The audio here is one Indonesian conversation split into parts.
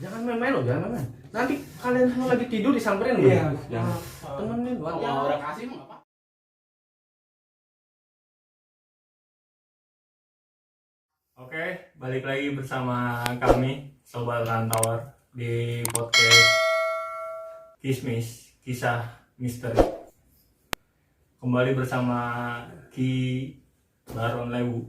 Jangan main-main loh, jangan main-main. Nanti kalian semua lagi tidur disamperin loh. Iya, jangan. Temenin buat ya. Orang kasih mah apa? Oke, balik lagi bersama kami Sobat Rantauer di podcast Kismis, Kisah Misteri. Kembali bersama Ki Baron Lewu.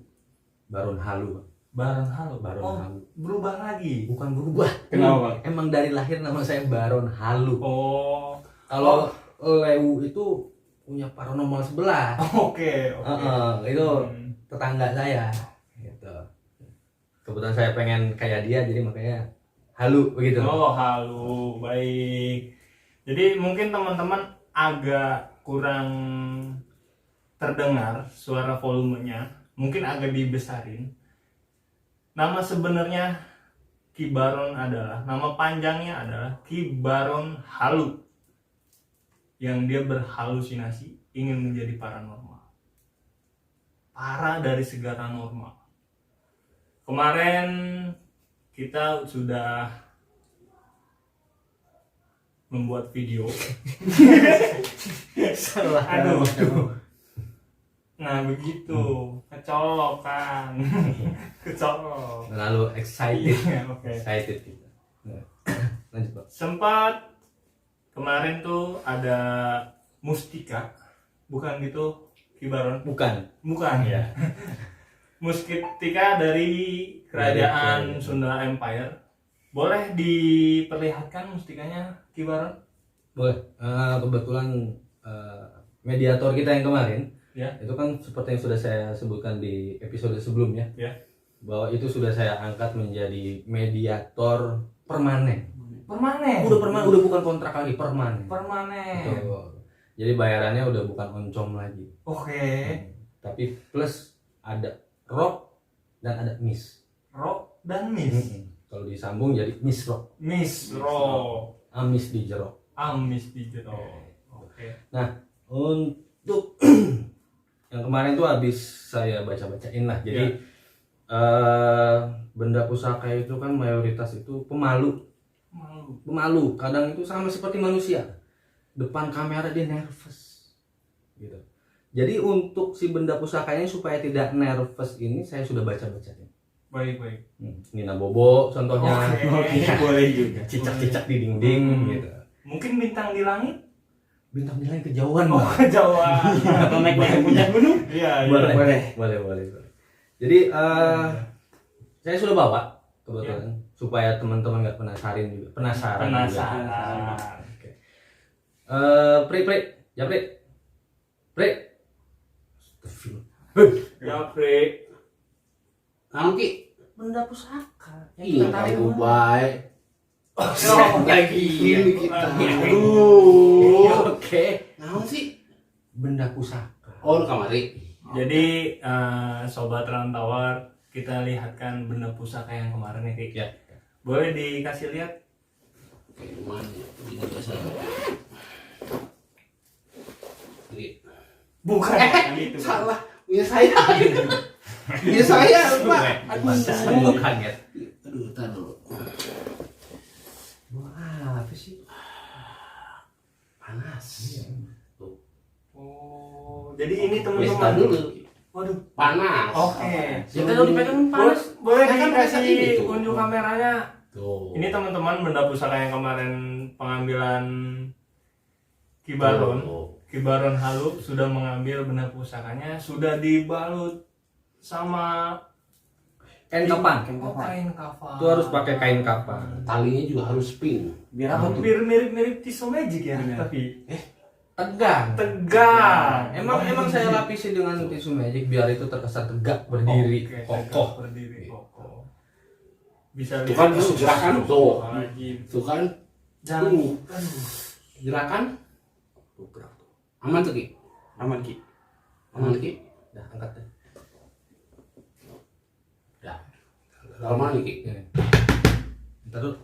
Baron halu. Baron Halu. Baron Halu. Berubah lagi. Bukan berubah. Kenapa, Bang? Emang dari lahir nama saya Baron Halu. Oh, Kalau Lewu itu punya paranormal sebelah. oke. Itu tetangga saya. Gitu. Kebetulan saya pengen kayak dia, jadi makanya halu begitu. Oh, halu. Baik. Jadi mungkin teman-teman agak kurang terdengar suara volumenya. Mungkin agak dibesarin. Nama sebenarnya Ki Baron adalah, nama panjangnya adalah Ki Baron Halu, yang dia berhalusinasi ingin menjadi paranormal, parah dari segala normal. Kemarin kita sudah membuat video. Salah. Aduh. Nah begitu, kecolok kan. Kecolok. Terlalu excited. Iya, oke. Excited kita. Lanjut, Pak. Sempat kemarin tuh ada Mustika, bukan gitu Ki Baron? Bukan. Bukan ya. Mustika dari Kerajaan Kerajaan. Sunda Empire. Boleh diperlihatkan mustikanya Ki Baron? Boleh. Kebetulan mediator kita yang kemarin, Ya. itu kan seperti yang sudah saya sebutkan di episode sebelumnya, Ya. bahwa itu sudah saya angkat menjadi mediator permanen. Permanen. Udah bukan kontrak lagi, permanen. Permanen. Betul. Jadi bayarannya udah bukan oncom lagi. Oke. Tapi plus ada rock dan ada miss. Rock dan Miss. Kalau disambung jadi miss rock. Miss Rock. Amis di jerok. Amis di Jero. Oke. Untuk yang kemarin tuh habis saya baca-bacain lah. Jadi benda pusaka itu kan mayoritas itu pemalu. Pemalu. Kadang itu sama seperti manusia. Depan kamera dia nervous. Gitu. Jadi untuk si benda pusakanya supaya tidak nervous ini saya sudah baca-bacain. Baik. Nina Bobo contohnya. Oke. Boleh juga. Cicak-cicak di dinding gitu. Mungkin bintang di langit? Bintang di langit kejauhan. Oh, Bang. kejauhan. Atau naik ke puncak gunung? Iya. Boleh. Jadi saya sudah bawa kebetulan supaya teman-teman nggak penasaran juga. Penasaran. Oke. Pri. Ya, Pre. Naon Ki? Benda pusaka. Iya, kamu baik. Oh, lagi ini kita. Aduh. Oke. Naon sih? Benda pusaka. Oh, lu kamari. Jadi Sobat Rantauer, kita lihatkan benda pusaka yang kemarin nih, Ki. Ya. Boleh dikasih lihat? Mana? Ini biasa. Ini. Bukan. Itu. Salah. Punya saya. Punya saya, Pak. Aduh, kaget. Aduh, tar dulu. Wah, apa sih? Panas. Tuh. Oh, jadi ini Tar teman-teman. dulu. Waduh. Panas. Oke. Ya kan udah dipegang panas. Boleh Kan dikasih ini tuh. unjuk kameranya. Tuh. Ini teman-teman benda pusaka yang kemarin pengambilan Ki Baron. Tuh. Ki Baron Halu sudah mengambil benda pusakanya, sudah dibalut sama Kain kapan? kain kafan. Itu harus pakai kain kapan. Talinya juga harus pink. Biar apa tuh? Hampir mirip-mirip tisu magic ya, tapi Tegang. tegang. Emang saya lapisi dengan tisu magic biar itu terkesan tegak, berdiri, Oke, kokoh. tegak, berdiri kokoh. Bisa Tuh kan tuh gerakan tuh. lagi. Tuh kan. Jangan kan. Gerakan. Tuh, gerak tuh. Aman tuh Ki. Aman Ki. Aman Ki. Dah, angkat deh. Dah. Kalau mana Ki? Taruh.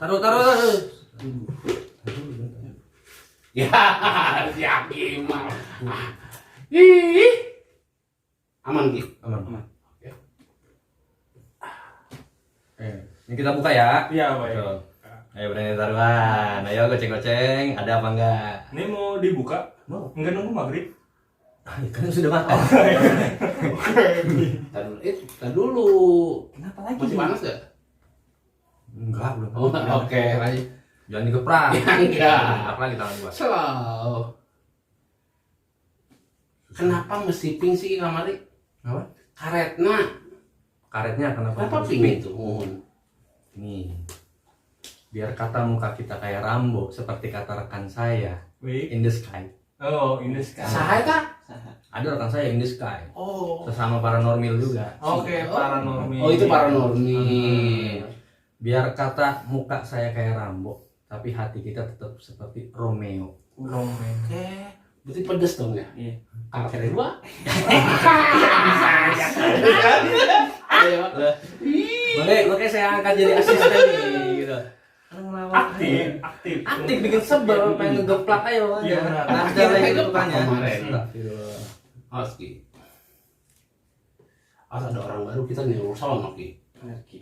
Ya, si Hakim mah. Ih. Aman Ki. Aman. Oke. Ini kita buka ya. Iya, baik. Tuh. Ayo berani taruhan. Ayo goceng-goceng. Ada apa enggak? Ini mau dibuka? Mau. Enggak nunggu maghrib? Ah, ya kan sudah makan. Tar dulu. Kenapa lagi? Masih panas gak? Enggak, belum. Oh, oke. Jangan digeprak. Enggak. Apalagi tangan gua. Slow. Kenapa mesti pink sih kamari? Apa? Karetna. Karetnya kenapa? Kenapa harus pink itu? Mohon. Nih. Biar kata muka kita kayak Rambo seperti kata rekan saya Wih. in the sky. Oh, ini sekarang. Sahaya kah? Ada rekan saya in the sky. Oh. Sesama paranormal juga. Oke, paranormal. Oh, itu paranormal. Biar kata muka saya kayak Rambo, tapi hati kita tetap seperti Romeo. Romeo. Oke. Berarti pedes dong ya? Iya. Karakternya dua. Makanya saya angkat jadi asisten nih, gitu. Aktif. Aktif bikin sebel, pengen ngegeplak ayo aja. Iya, benar. Nah, Akhirnya lagi ngegeplak tukannya. kemarin. Astagfirullah. Oke. Ada orang baru kita nih urusan oke.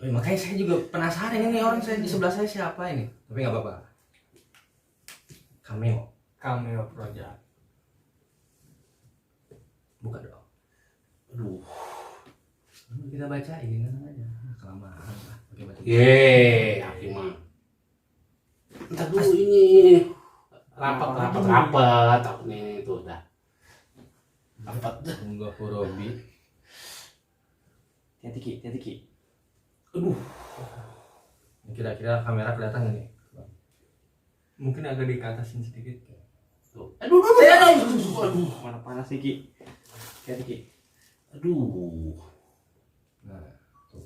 Makanya saya juga penasaran ini orang saya di sebelah saya siapa ini. Tapi nggak apa-apa. Cameo Project. buka dong. Aduh. Kita baca ini kan aja. Kelamaan lah. Oke, baca. Ye, Hakim mah. Entar dulu ini. Rapat. Aku nih itu udah. Rapat dah. Enggak Robi. Hati-hati, Ki. Aduh. Ini kira-kira kamera kelihatan nggak nih? Mungkin agak dikatasin sedikit. Tuh. Aduh. Mana panas sih, Ki? Hati-hati, Ki. Aduh. Nah, tuh.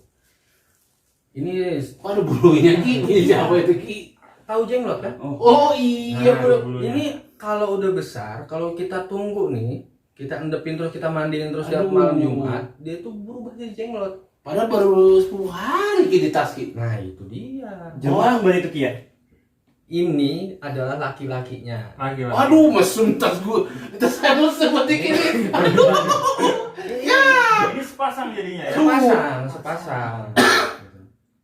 Ini Waduh bulunya Ki. Ini siapa itu Ki? tahu jenglot kan? Oh iya Nah, bro. bulunya. Ini kalau udah besar, kalau kita tunggu nih, kita endepin terus, kita mandiin terus tiap Aduh. malam Jumat, dia tuh berubah jadi jenglot. Padahal baru 10 hari Ki di tas Ki. Nah, itu dia. Orang banyak itu, Ki ya? Ini adalah laki-lakinya. Lagi-lagi. Aduh, mesum tas gua. Tas saya mesum seperti ini. Aduh. Ini sepasang jadinya ya? Sepasang.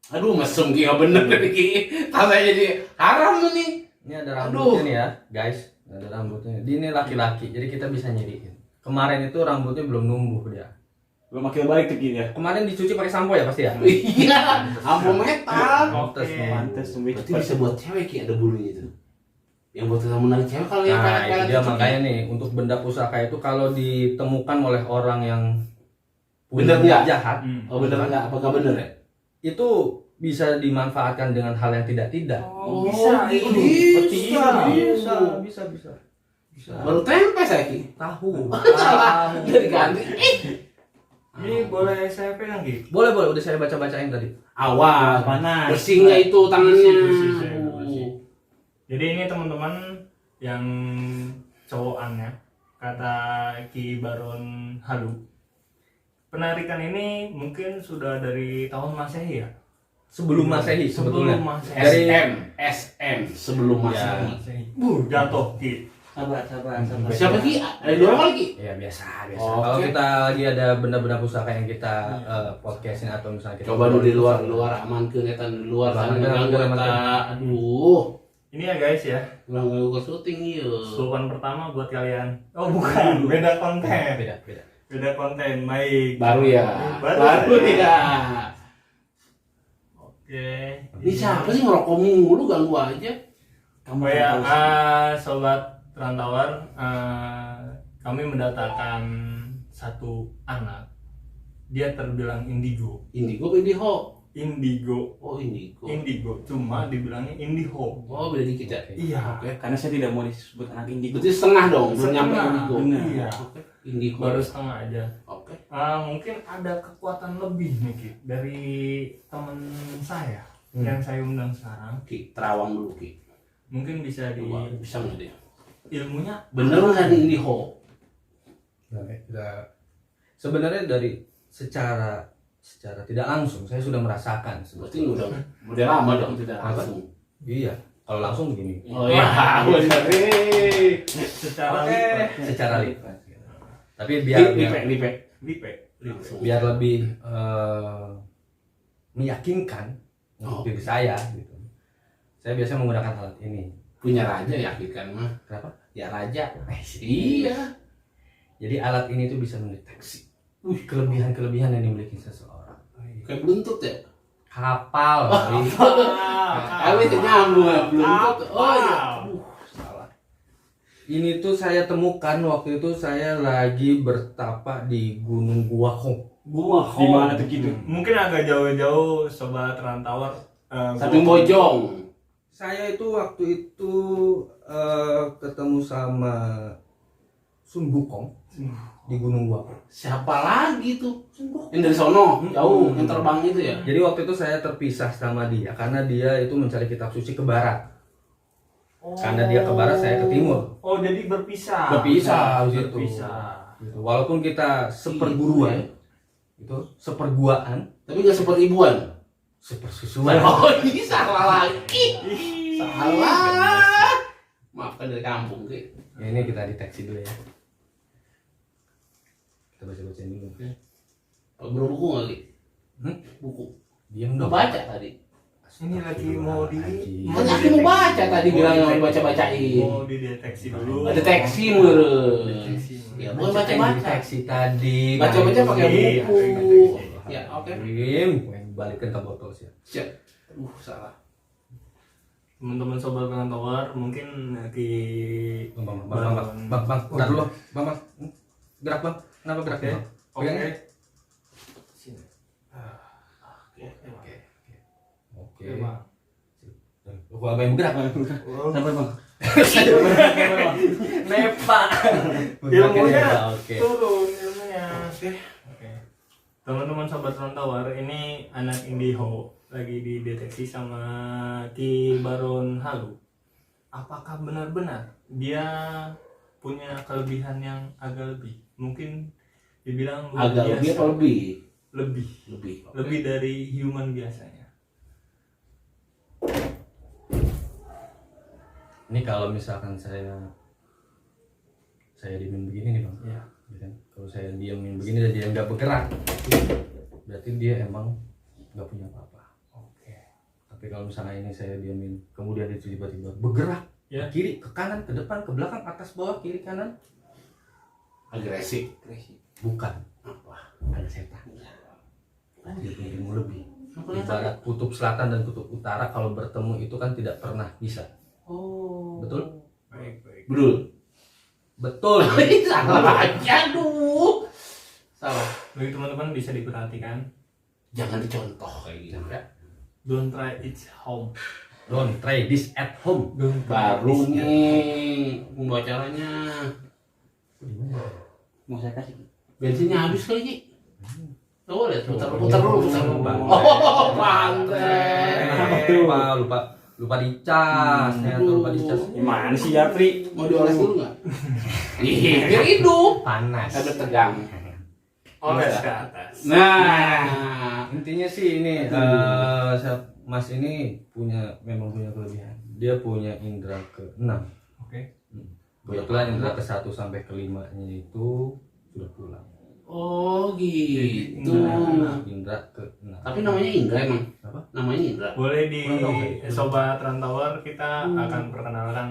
Aduh, mesum Ki, nggak bener nih Ki. Tas saya jadi haram nih. Ini ada rambutnya nih ya, guys. Ada rambutnya. Dia ini laki-laki, jadi kita bisa nyiriin. Kemarin itu rambutnya belum numbuh dia. Belum makin balik tuh, Ki ya? Kemarin dicuci pakai sampo ya pasti ya? Iya, ampo metal. Pantes nih. Pantes lebih Berarti bisa buat cewek Ki, ada bulunya itu. Yang buat kita menarik cewek kalau yang Nah, itu dia Ki. makanya nih, untuk benda pusaka itu kalau ditemukan oleh orang yang Bener punya nggak? jahat, Oh bener enggak? Apakah bener ya? itu bisa dimanfaatkan dengan hal yang tidak-tidak. Oh, bisa. gitu. Bisa. Baru tempe saya Ki. Tahu. Udah diganti. Ini boleh saya pegang, Ki? Boleh, udah saya baca-bacain tadi. Awal. Panas. Bersih nggak itu tangannya? Bersih, saya bersih. Jadi ini teman-teman yang cowokan ya, kata Ki Baron Halu, penarikan ini mungkin sudah dari tahun Masehi ya? Sebelum Masehi sebetulnya. Sebelum Masehi. Dari SM sebelum Ya. Masehi. Jatuh, Ki. Sabar. Siapa Ki? Ada dua orang Ki? Ya biasa. Oke. Kalau kita lagi ada benda-benda pusaka yang kita podcastin atau misalnya kita Coba dulu di luar amankeun eta di luar Amankeun, sana amankeun, eta. Aduh. Ini ya guys ya, Ulang gak ke syuting ieu. sulpan pertama buat kalian. Oh bukan, beda konten. beda. Beda konten, baik. Baru ya. Baru ya. Oke. Ini siapa sih ngerokok mulu ganggu aja? Kamu Oh ya, tahu sih. sobat Rantauan, kami mendatangkan satu anak. Dia terbilang indigo. Indigo apa indiho? Indigo. Oh indigo. Indigo, cuma dibilangnya indigo. Oh beda dikit ya. Iya. Oke. Karena saya tidak mau disebut anak indigo. Berarti setengah dong, belum nyampe Setengah, indigo. benar. Iya. Oke. Indigo. Baru setengah aja. Oke. Mungkin ada kekuatan lebih nih Ki, dari teman saya yang saya undang sekarang. Ki, terawang dulu Ki. Mungkin bisa di Wah, bisa nggak dia? ilmunya. Bener nggak nih indiho? Sebenarnya dari secara tidak langsung saya sudah merasakan Berarti udah lama dong tidak Apa? langsung. Iya, kalau langsung begini. Oh iya, benar nih. Secara Oke. lipat. Secara lipat. Tapi biar Lipe. biar lebih meyakinkan Oh. untuk diri saya gitu. saya biasanya menggunakan alat ini. Punya raja ya kan mah. Kenapa? Ya raja. Iya. Jadi alat ini tuh bisa mendeteksi kelebihan-kelebihan yang dimiliki seseorang. Kayak beluntut ya. Kapal. Kami itu nyambung ya beluntut. Oh iya. Salah. Ini tuh saya temukan waktu itu saya lagi bertapa di Gunung Guahong. Di mana tuh gitu? Mungkin agak jauh-jauh sobat rantauan. Satu Bojong. Saya itu waktu itu ketemu sama Sun Wukong di Gunung Guahong. Siapa lagi tuh? Yang dari sono, jauh, yang terbang itu ya. Jadi waktu itu saya terpisah sama dia karena dia itu mencari kitab suci ke barat. Karena dia ke barat, saya ke timur. Oh, jadi berpisah. Berpisah gitu. Berpisah. Gitu. Walaupun kita seperguruan, itu seperguaan, Tapi nggak seperti ibuan. sepersusuan. Oh ini salah lagi. Salah. Maafkan dari kampung sih. Ya, ini kita deteksi dulu ya. Kita baca-bacain dulu. Bro buku nggak Li? Buku. Diam Udah dong. baca tadi. Ini lagi mau di Kan aku mau baca tadi bilang mau dibaca-bacain. Mau dideteksi dulu. Deteksi meureun. Deteksi. Ya, bukan baca-baca. Deteksi tadi. Baca-baca pakai Iya, buku. Ya, oke. Balikin ke botol sih. Siap. Salah. Teman-teman sobat rantauan mungkin nanti Bang, bentar dulu. Bang. Gerak, Bang. Kenapa gerak, Bang? Pegang ya. Sini. Oke. Bang. Gua abang bergerak. Sampai bang. Nepa. Ilmunya Oke. turun ilmunya. Oke. Teman-teman sobat rantauan, ini anak Indiho lagi dideteksi sama Ki Baron Halu. Apakah benar-benar dia punya kelebihan yang agak lebih? Mungkin dibilang luar Agak lebih biasa. apa lebih? Lebih. Lebih dari human biasanya. Ini kalau misalkan saya diemin begini nih, Bang. Ya. Ya kan? Kalau saya diemin begini dan dia nggak bergerak, berarti dia emang nggak punya apa-apa. Oke. Tapi kalau misalnya ini saya diemin, kemudian dia tiba-tiba bergerak, Ya. ke kiri, ke kanan, ke depan, ke belakang, atas, bawah, kiri, kanan, Agresif. bukan, Apa? ada setan. Dia punya ilmu lebih. Apa Ibarat kutub selatan dan kutub utara kalau bertemu itu kan tidak pernah bisa. Oh. Betul? Baik. Betul. Betul. Salah lagi. Aduh. Salah. Bagi teman-teman bisa diperhatikan. Jangan dicontoh kayak gitu ya. Don't try it home. Don't try this at home. Don't try Baru this at home. nih pembacaannya. Mau saya kasih. Bensinnya habis kali Ki. Tuh lihat putar dulu. Bang. Oh, pantes. Lupa dicas, ternyata lupa dicas. Gimana sih Japri? Mau dioles dulu nggak? Ih, biar hidup. Panas. Ada tegang. Oles ke atas. Nah, Intinya sih ini Mas ini memang punya kelebihan. Dia punya indera ke-6. Oke. Kebetulan indera ke-1 sampai ke-5-nya itu sudah pulang. oh gitu. Indra ke-6. Tapi namanya Indra emang. Apa? Namanya Indra. Boleh di Kurang tahu, sobat rantauan kita akan perkenalkan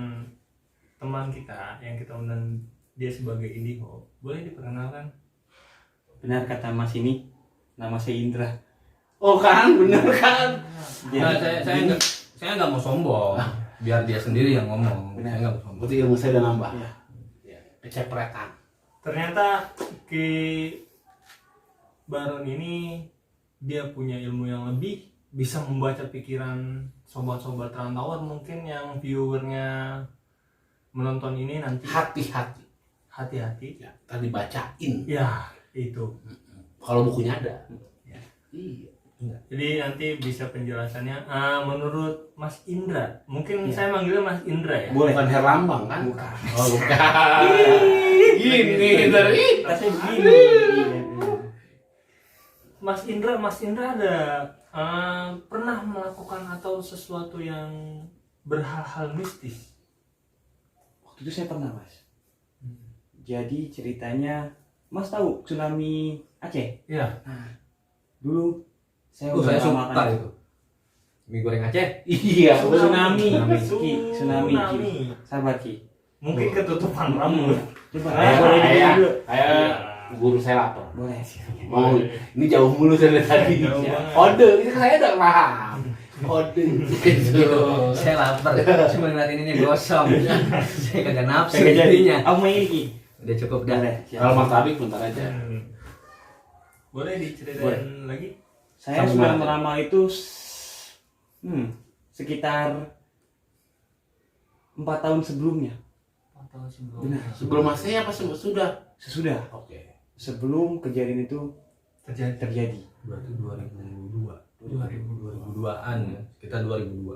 teman kita yang kita undang dia sebagai Indiho. Boleh diperkenalkan? Benar kata Mas ini, nama saya Indra. Oh kan, bener kan? Nah, saya nggak mau sombong. Biar dia sendiri yang ngomong. Saya nggak mau sombong. Berarti ilmu saya udah nambah. Iya. Ya. Kecepretan. Ternyata Ki Baron ini dia punya ilmu yang lebih, bisa membaca pikiran sobat-sobat rantauan mungkin yang viewernya menonton ini nanti Hati-hati. hati-hati. Ya, tadi bacain. Ya, itu. Kalau bukunya ada. Ya. Iya. Jadi nanti bisa penjelasannya menurut Mas Indra. Mungkin Ya. saya manggilnya Mas Indra ya. Boleh. Bukan Herlambang kan? Bukan. Oh, bukan. Gini dari. Rasanya begini. Iya. Mas Indra ada pernah melakukan atau sesuatu yang berhal-hal mistis? Waktu itu saya pernah Mas. Jadi ceritanya, Mas tahu tsunami Aceh? Ya. Nah, dulu saya Saya suka meramalkan itu. Mie goreng Aceh. Iya, Tsunami. Tsunami. Ki, tsunami. Ki. Sabar Ki. Mungkin ketutupan rambut. Coba. Boleh dulu. Kayak guru saya lapar. Boleh. Mau ini jauh mulu dari tadi. Jauh banget. Ode, itu saya udah paham. Ode gitu. Saya lapar, cuma ngeliat ininya gosong. Saya kagak nafsu Saya jadi. jadinya. Aku mau ini Ki. Udah cukup dah. Boleh. Kalau Mas Tabik bentar aja. Boleh diceritain Boleh. lagi? Saya Sama sudah aja. merama itu sekitar 4 tahun sebelumnya. Atau sebelum? Benar. Sebelum Masehi apa sudah? Sesudah. Oke. Sebelum kejadian itu Terjadi. terjadi. Berarti 2002. 2002-an ya. Kita 2002.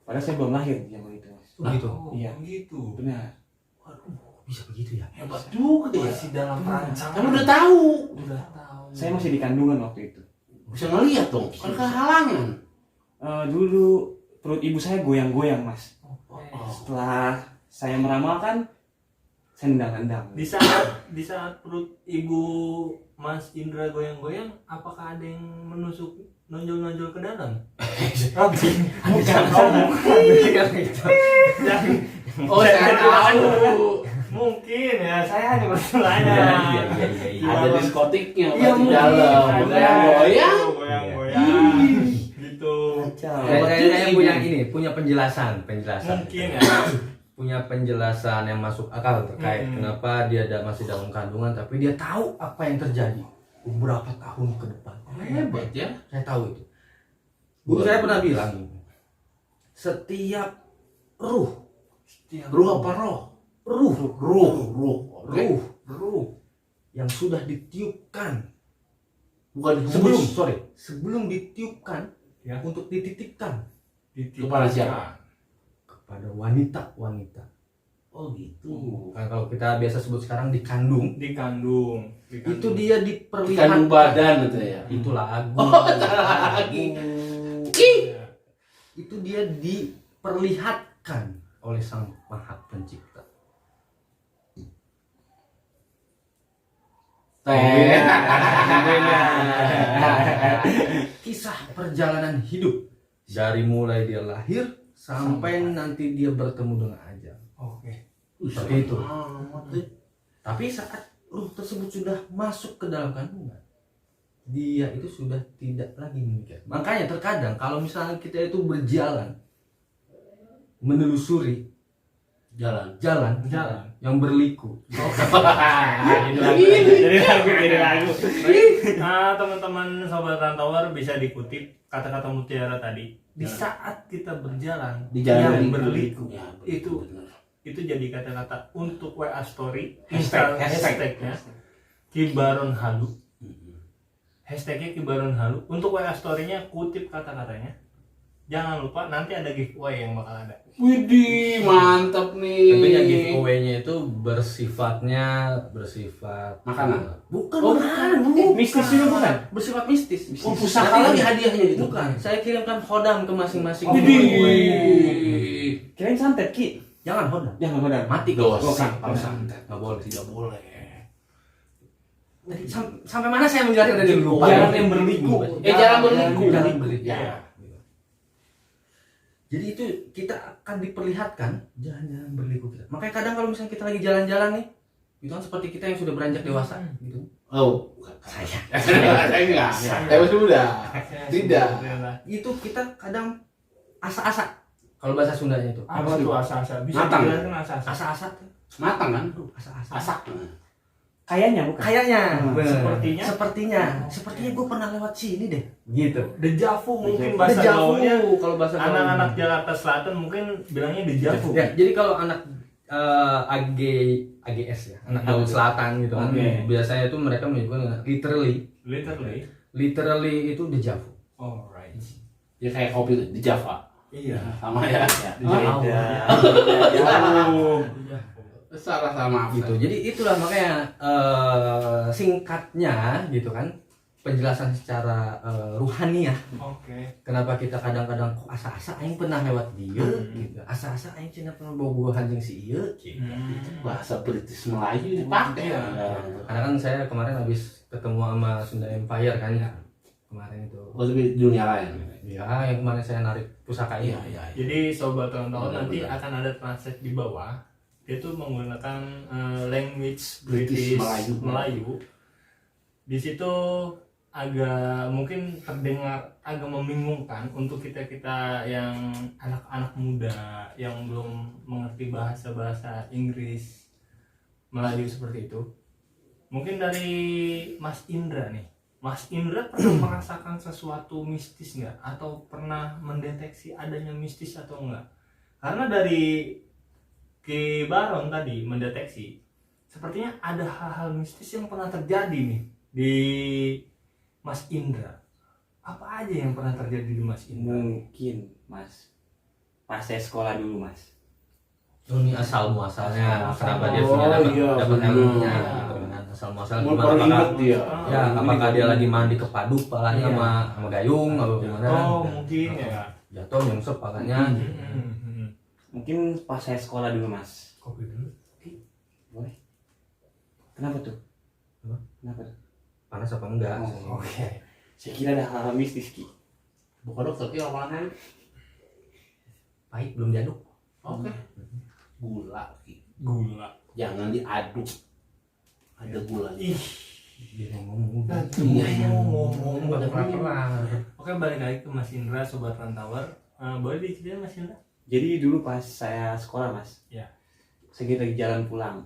Padahal saya belum lahir di zaman itu, Mas. Oh, gitu. Oh, Iya. gitu. Benar. Waduh, bisa begitu ya? Hebat juga ya. Masih dalam perancangan. Kamu udah tahu. Udah tahu. Saya masih di kandungan waktu itu. Bisa ngeliat dong. Kan kehalangan. Dulu perut ibu saya goyang-goyang, Mas. Oke. Setelah saya meramalkan, saya nendang-nendang. Di saat perut ibu Mas Indra goyang-goyang, apakah ada yang menusuk nonjol-nonjol ke dalam? Bukan. Oh, saya tahu. Mungkin ya, saya hanya bertanya. Iya. Ada diskotiknya Iya, di mungkin. dalam. Goyang-goyang. Goyang-goyang. Gitu. Saya punya penjelasan. Mungkin ya. Punya penjelasan yang masuk akal terkait Hmm. kenapa dia masih dalam kandungan tapi dia tahu apa yang terjadi beberapa tahun ke depan. Hebat ya. Saya tahu itu. Guru saya pernah bilang setiap ruh Ruh apa roh? ruh Oke. ruh yang sudah ditiupkan Bukan sebelum ditiupkan Ya. untuk dititipkan Kepada siapa? kepada wanita. Oh gitu. Kan kalau kita biasa sebut sekarang dikandung, Dikandung. itu dia Kandung diperlihatkan. badan itu ya. Itu lagu. lagi. Ya. Itu dia diperlihatkan oleh Sang Maha Pencipta. Kisah perjalanan hidup dari mulai dia lahir sampai nanti dia bertemu dengan ajal. Oke. Seperti itu. Tapi saat ruh tersebut sudah masuk ke dalam kandungan, dia itu sudah tidak lagi memikir. Makanya terkadang kalau misalnya kita itu berjalan menelusuri Jalan. jalan yang berliku. Jadi lagu. Nah, teman-teman sobat rantauer bisa dikutip kata-kata Mutiara tadi. Di saat kita berjalan Di jalan yang berliku, Ya, itu benar. itu jadi kata-kata untuk WA story, Hashtag. hashtagnya Kibaron Halu. Hashtagnya Kibaron Halu. Untuk WA story-nya kutip kata-katanya. Jangan lupa nanti ada giveaway yang bakal ada. Widih, mantap nih. Tentunya giveaway-nya itu bersifat Makanan? Bukan Oh, makanan, Mistis juga bukan? Bersifat mistis. Oh, pusaka lagi hadiahnya gitu. Bukan, saya kirimkan hodam ke masing-masing. Oh, Widih. Kirain santet Ki. Jangan hodam. Jangan benar. Mati kau. Dosa. Kalau santet Nggak boleh, tidak boleh. Tadi sampai mana saya menjelaskan tadi lupa. Jalan yang berliku. Jalan berliku. Jalan berliku. Ya. Jadi itu kita akan diperlihatkan jalan-jalan berliku kita. Makanya kadang kalau misalnya kita lagi jalan-jalan nih, itu kan seperti kita yang sudah beranjak dewasa, gitu. Oh, Saya. saya enggak. Saya sudah. Tidak. Itu kita kadang asa-asa. Kalau bahasa Sundanya itu. Apa tuh asa-asa? Bisa Matang. dijelaskan asa-asa? Asa-asa. Matang kan? Asa-asa. Asak. Kayaknya bukan. Kayaknya. Bener. Sepertinya gue pernah lewat sini deh. Gitu. Dejavu mungkin bahasa Dejavu gaulnya. kalau bahasa gaul. Anak-anak Jakarta Selatan mungkin bilangnya dejavu. Ya, jadi kalau anak AGS ya, anak gaul selatan gitu kan. Oke. Biasanya itu mereka menyebutkan dengan literally itu dejavu. Alright. Ya kayak kopi di Java. Iya. Sama ya. Jauh. Salah sama Gitu. Jadi itulah makanya singkatnya gitu kan, penjelasan secara ruhaniah. Oke. Kenapa kita kadang-kadang kok asa-asa aing pernah lewat dia gitu. Asa-asa aing cenah pernah bawa anjing si ieu gitu. Bahasa British Melayu dipakai. Iya. Karena kan saya kemarin habis ketemu sama Sunda Empire kan. kemarin itu. Oh, tapi dunia lain. Ya, yang kemarin saya narik pusaka ini. Iya. Jadi sobat rantauan Benar, nanti benar. akan ada translate di bawah. Dia tuh menggunakan language British British Melayu. Melayu. Di situ agak mungkin terdengar agak membingungkan untuk kita yang anak-anak muda yang belum mengerti bahasa Inggris Melayu seperti itu. Mungkin dari Mas Indra nih. Mas Indra pernah merasakan sesuatu mistis nggak? Atau pernah mendeteksi adanya mistis atau enggak? Karena dari Ki Baron tadi mendeteksi, sepertinya ada hal-hal mistis yang pernah terjadi nih di Mas Indra. Apa aja yang pernah terjadi di Mas Indra? Mungkin Mas, pas saya sekolah dulu Mas. Ini asal muasalnya, Asal kenapa dia muasal. punya dapat Iya, dapat benar. ilmunya gitu kan. Asal muasal Mau gimana, paling apakah inget dia. ya apakah dia lagi mandi kepaduk palanya Iya. sama gayung atau gimana? Oh mungkin ya. Jatuh nyungsep palanya. Mungkin pas saya sekolah dulu Mas. Kopi dulu. Boleh? Kenapa tuh? Apa? Kenapa tuh? Panas apa enggak? Oh, oke. Saya kira ada hal-hal mistis Ki. Bukan dokter Ki apaan? Pahit belum diaduk. Oke. Gula Ki. Gula. Jangan diaduk. Ada gula. Ih. Dia ngomong udah. Iya, ngomong Udah kelar. Oke, balik lagi ke Mas Indra, sobat rantauer. Boleh diceritain Mas Indra? Jadi dulu pas saya sekolah Mas. Ya. Saya lagi jalan pulang.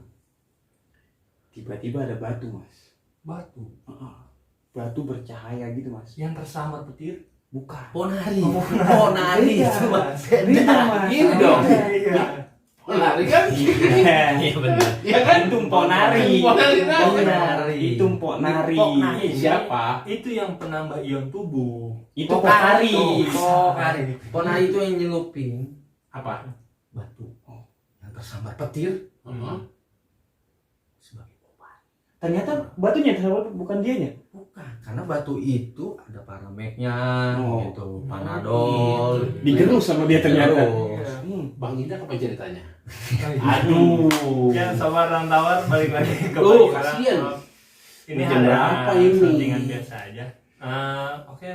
Tiba-tiba ada batu Mas. Batu Batu bercahaya gitu Mas. yang tersambar petir. Bukan. Ponari. Ponari. Beda, Cuma Beda Mas. Ini dong. Iya. Lari kan? Iya benar. Iya kan? Itu Ponari. Ponari. Itu Ponari. Ponari. Siapa? Itu yang penambah ion tubuh. Itu Pokari. Pokari. Ponari itu yang nyelupin Apa? batu yang tersambar petir Heeh. sebagai obat. Ternyata batunya tersambar bukan dianya. Bukan, karena batu itu ada parameknya, Oh. gitu, panadol, Digerus sama dia ternyata. Digerus. Bang Ida apa ceritanya? Aduh. Ya, sobat rantauer, balik lagi ke Loh, Pak Indra. kasihan. Ini Jam ada berapa ini? settingan biasa aja. Oke,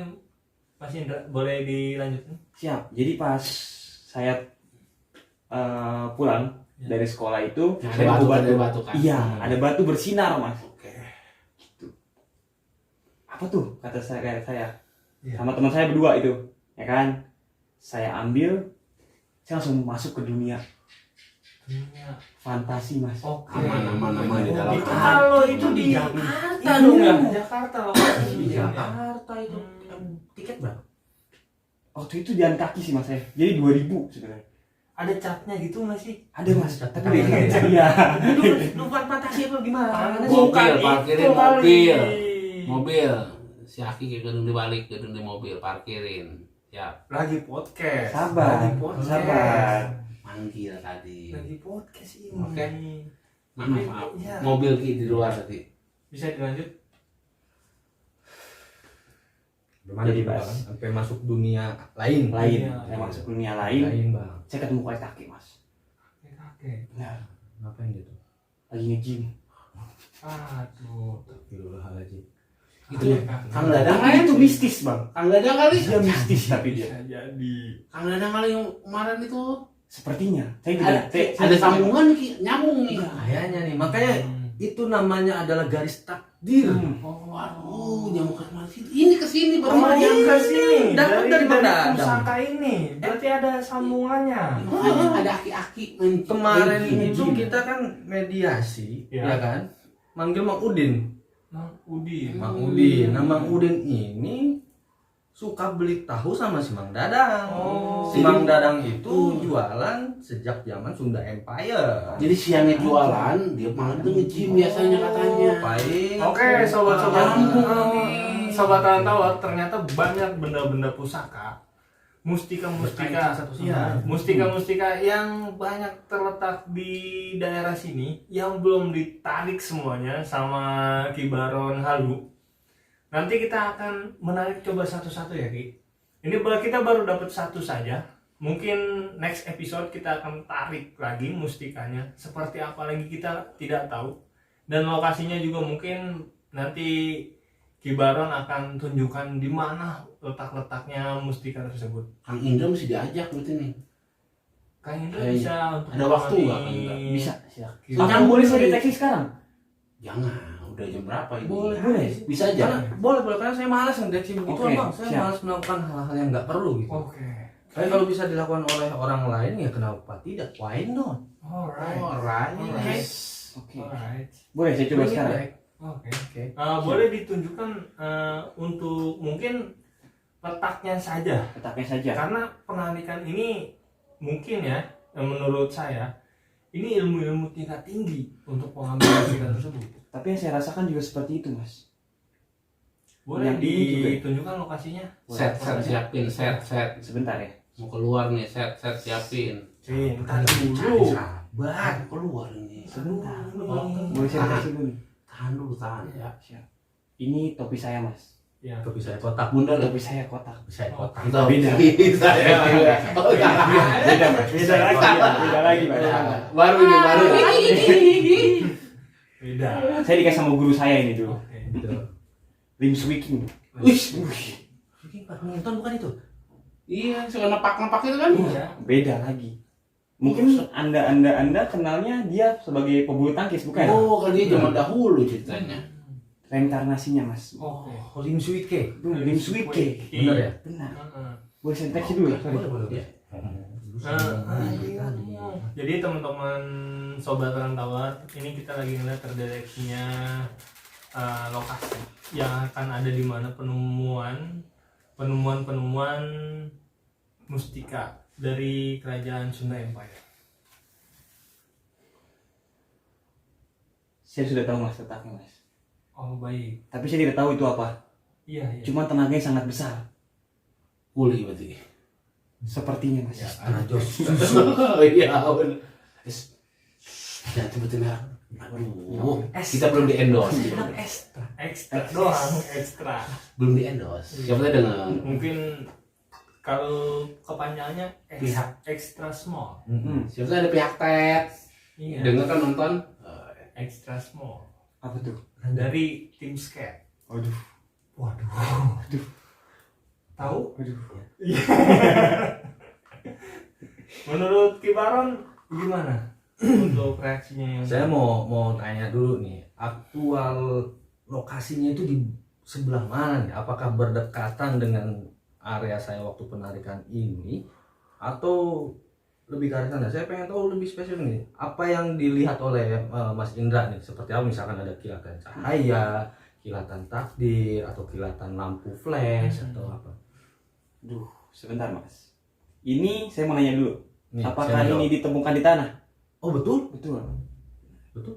Mas Indra, boleh dilanjutin? Siap. Jadi pas saya pulang Ya. dari sekolah itu, Ada saya batu, bawa ada batu kan? Iya, ada batu bersinar Mas. Oke. Apa tuh kata saya Iya. sama teman saya berdua itu, ya kan? Saya ambil, saya langsung masuk ke dunia fantasi Mas. Oke. Aman di dalam. Itu kalau itu di Jakarta Iya, dong ya. Jakarta lokasinya. Di Jakarta itu tiket berapa? Waktu itu jalan kaki sih Mas saya. Jadi 2000 sebenarnya. Ada catnya gitu nggak sih? Ada Mas, Cat. tapi beda. Iya. Lu fantasi apa gimana? Mobil, parkirin itu kali. mobil. Mobil. Si Aki ke gedung dibalik, gedung di mobil, parkirin. Ya, Lagi podcast. Sabar, Lagi podcast. sabar. manggil tadi. Lagi podcast ini. Oke. Maaf. Ya. Mobil Ki di luar tadi. Bisa dilanjut? Jadi Pas. Bang, sampai masuk dunia lain. Lain, Iya. saya masuk dunia lain. Bang. Saya ketemu kakek Mas. Kakek. Nah, Ngapain gitu? lagi nge-gym. Aduh. Astagfirullahaladzim. Itu Kakek. Kang Dadang Tapi kan? itu mistis Bang. Kang Dadang kali. Dia mistis tapi dia. Bisa jadi. Kang Dadang kali yang kemarin itu Sepertinya. Saya ada, tidak. ada sambungan Ki, nyambung nih. Kayaknya nih, makanya itu namanya adalah garis takdir. Oh, waduh, nyambung ke mana sih? Ini ke sini baru Oh, yang ke sini. Dapat dari mana? pusaka ini. Berarti ada sambungannya. Makanya ada aki-aki main Kemarin main itu gym. kita kan mediasi, Ya. ya kan? Manggil Mang Udin. Mang Udin. Mang Udin. Nah, Mang Udin ini suka beli tahu sama si Mang Dadang. Oh. Si Mang Dadang itu jualan sejak zaman Sunda Empire. Jadi siangnya jualan, dia malam itu nge-gym biasanya katanya. Paling Oke, sobat-sobat. Nyambung. Sobat rantauan, ternyata banyak benda-benda pusaka. Mustika-mustika, Berkaitan satu sama ya, lain. mustika-mustika yang banyak terletak di daerah sini yang belum ditarik semuanya sama Ki Baron Halu. Nanti kita akan menarik coba satu-satu ya Ki. Ini kita baru dapat satu saja. Mungkin next episode kita akan tarik lagi mustikanya. Seperti apa lagi kita tidak tahu. Dan lokasinya juga mungkin nanti Ki Baron akan tunjukkan di mana letak-letaknya mustika tersebut. Kang Indra mesti diajak berarti nih. Kang Indra Kayaknya. bisa untuk Ada waktu menemani- nggak, Kang Indra? Bisa, silakan. Ki Apa Baron. boleh saya deteksi sekarang? Jangan, udah jam berapa ini? Boleh. Bisa aja. Boleh karena saya malas ngedeteksi begitu Oke, bang. Saya siap. malas melakukan hal-hal yang nggak perlu gitu. Oke. Tapi kalau bisa dilakukan oleh orang lain ya kenapa tidak? Why not? Alright. Alright. Oke. Alright. Boleh saya coba Bring it sekarang. back. Oke. Oke. Boleh ditunjukkan untuk mungkin letaknya saja. Letaknya saja. Karena penarikan ini mungkin ya, menurut saya ini ilmu-ilmu tingkat tinggi untuk pengambilan mustika tersebut. Tapi yang saya rasakan juga seperti itu, Mas. Boleh Yang ini juga. ditunjukkan lokasinya? Set siapin, set. Sebentar ya. Mau keluar nih, set siapin. Cinta dulu. Sabar, keluar ini. Sebentar. Dulu. Boleh saya deteksi dulu nih. Tahan dulu, tahan ya. Siap. Ini topi saya, Mas. Ya. Itu bisa kotak. Bunda Topi saya kotak. Bisa kotak. Kita Beda. Bisa ya. Oh, Beda, Mas. Beda lagi. Beda lagi, Mas. Baru ini baru. Beda. Saya dikasih sama guru saya ini dulu. Oke. Gitu. Lim Swiking. Wih. Ini badminton bukan itu? Iya, suka nepak itu kan? Iya. Beda lagi. Mungkin anda kenalnya dia sebagai pebulu tangkis, bukan? Oh, kalau dia zaman dahulu ceritanya. Reinkarnasinya, Mas. Oke. Lim Swike. Itu Lim Swiking. Benar ya? Benar. Heeh. Boleh saya deteksi dulu ya? Sorry. Boleh. Iya. Jadi teman-teman sobat rantauan, ini kita lagi ngeliat terdeteksinya lokasi yang akan ada di mana penemuan mustika dari kerajaan Sunda Empire. Saya sudah tahu, Mas, letaknya, Mas. Oh baik, Tapi saya tidak tahu itu apa. iya. Cuma tenaganya sangat besar. Kuli berarti. Sepertinya, Mas. Ya, karena Jos. Oh iya, benar. Jangan sebutin merek. Aduh, kita belum di endorse. Bilang ekstra. Ekstra doang, ekstra. Belum di endorse. Siapa tahu dengan Mungkin kalau kepanjangannya Pihak. extra small. siapa tahu ada pihak tet. Iya. Dengar kan nonton? Extra small Apa tuh? dari tim skate. Waduh. Waduh. Tahu? Waduh. Menurut Ki Baron gimana untuk reaksinya yang Saya mau tanya dulu nih, aktual lokasinya itu di sebelah mana nih? Apakah berdekatan dengan area saya waktu penarikan ini atau lebih ke arah sana? Saya pengen tahu lebih spesifik nih, apa yang dilihat oleh Mas Indra nih? Seperti apa, misalkan ada kilatan cahaya, kilatan takdir, atau kilatan lampu flash atau apa? Duh, sebentar, Mas. Ini saya mau nanya dulu. Nih, Apakah saya ini jawab. ditemukan di tanah? Oh betul, Betul. betul.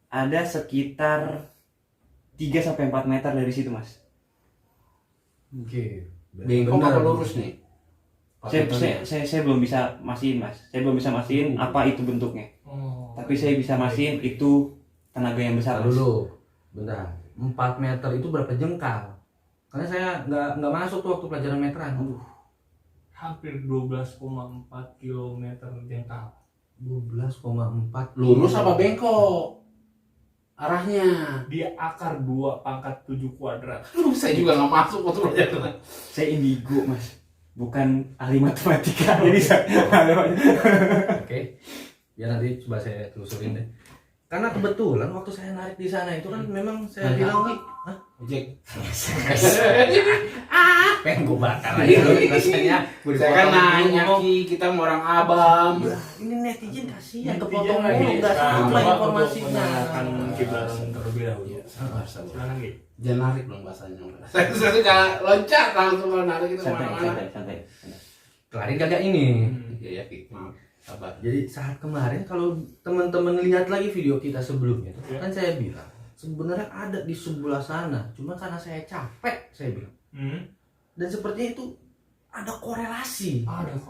Ada sekitar 3-4 meter dari situ, Mas. Oke. Bengkok apa lurus nih? Saya belum bisa mastiin, Mas. Saya belum bisa mastiin apa itu bentuknya. Oh, Tapi saya bisa mastiin itu tenaga yang besar, Mas. dulu. Bentar. 4 meter itu berapa jengkal? Karena saya nggak masuk tuh waktu pelajaran meteran. hampir 12,4 km jengkal. 12,4 Lurus apa bengkok? Arahnya. Dia akar 2/7 kuadrat. Aduh, saya juga nggak masuk waktu pelajaran. Saya indigo, Mas. Bukan ahli matematika. Jadi saya Oke. Ya nanti coba saya telusurin deh. Karena kebetulan waktu saya narik di sana itu kan memang saya Narik bilang apa? Hah? Ojek. Pengen gue bakar lagi rasanya. Saya kan nanya Ki, kita mau orang abam. Ini netizen kasihan Netizen kepotong lagi. mulu nggak Sekarang sama coba untuk informasinya. mendengarkan Ki Baron terlebih dahulu. Iya, sabar. Silakan Ki. Jangan narik dong bahasanya. Saya suka loncat langsung kalau narik itu kemana-mana. santai. Kelarin kagak ini. Iya ya Ki, maaf. Sabar. Jadi saat kemarin kalau teman-teman lihat lagi video kita sebelumnya tuh, Ya. kan saya bilang sebenarnya ada di sebelah sana, cuma karena saya capek saya bilang. Dan sepertinya itu ada korelasi, Ada Apa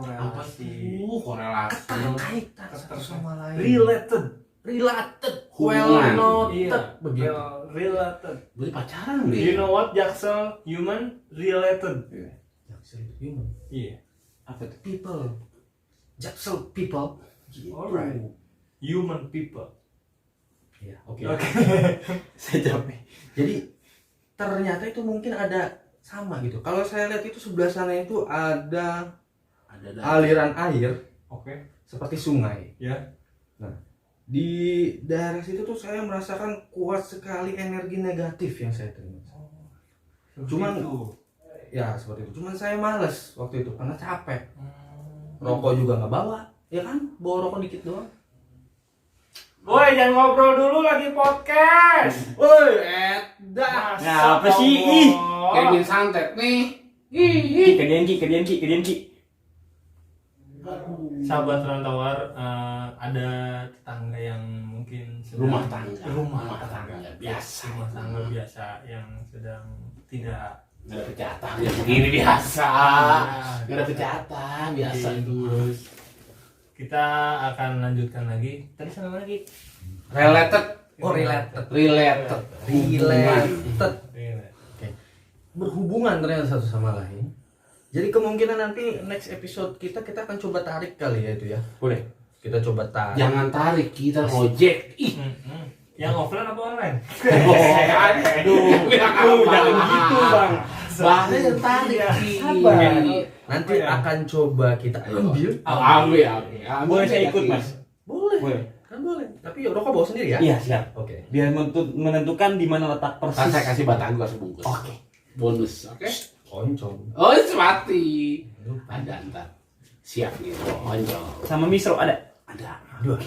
korelasi. tuh korelasi? keterkaitan satu sama lain, Related. related, Hubungan. well noted, Iya. begitu. Related. Berarti pacaran You nih. know what, Jaksel? Human related. Jaksel human, Iya. Apa tuh? people, Jaksel people. Gitu. Alright. Human people. Ya, oke. Oke. Saya jawab nih. Jadi ternyata itu mungkin ada sama gitu. Kalau saya lihat itu sebelah sana itu ada aliran air Oke. seperti sungai. Ya. Nah, di daerah situ tuh saya merasakan kuat sekali energi negatif yang saya terima. Cuman ya seperti itu. Cuman saya males waktu itu karena capek. Rokok juga nggak bawa, ya kan? Bawa rokok dikit doang. Woi, jangan ngobrol dulu lagi podcast. Woi, edah. Nah, apa sih? Ih, Kayak ingin santet nih. Ki, kerjaan Ki. Sahabat rantauan, ada tetangga yang mungkin sedang Rumah tangga biasa. rumah tangga biasa yang sedang tidak Nggak ada pejatan ya begini biasa. Nggak ada pejatan biasa itu. terus kita akan lanjutkan lagi. Tadi sampai mana lagi? Related. Oh, related. Related. Berhubungan ternyata satu sama lain. Jadi kemungkinan nanti next episode kita akan coba tarik kali ya itu ya. Boleh. Kita coba tarik. Jangan tarik, kita ojek. Ih. Yang offline apa online? Aduh, jangan gitu, Bang. Bahasnya yang tarik. Sabar. Nanti akan coba kita ambil. Ambil. Boleh saya ikut, Mas? Boleh. Boleh. Kan boleh. Tapi rokok bawa sendiri ya? Iya, siap. Oke. Biar menentukan di mana letak Kan persis. saya kasih batagor sebungkus. Oke. Bonus, oke? Oncom. Oh, mati. Ada ntar. Siap gitu. Onjol. Sama misro ada. Ada. Aduh.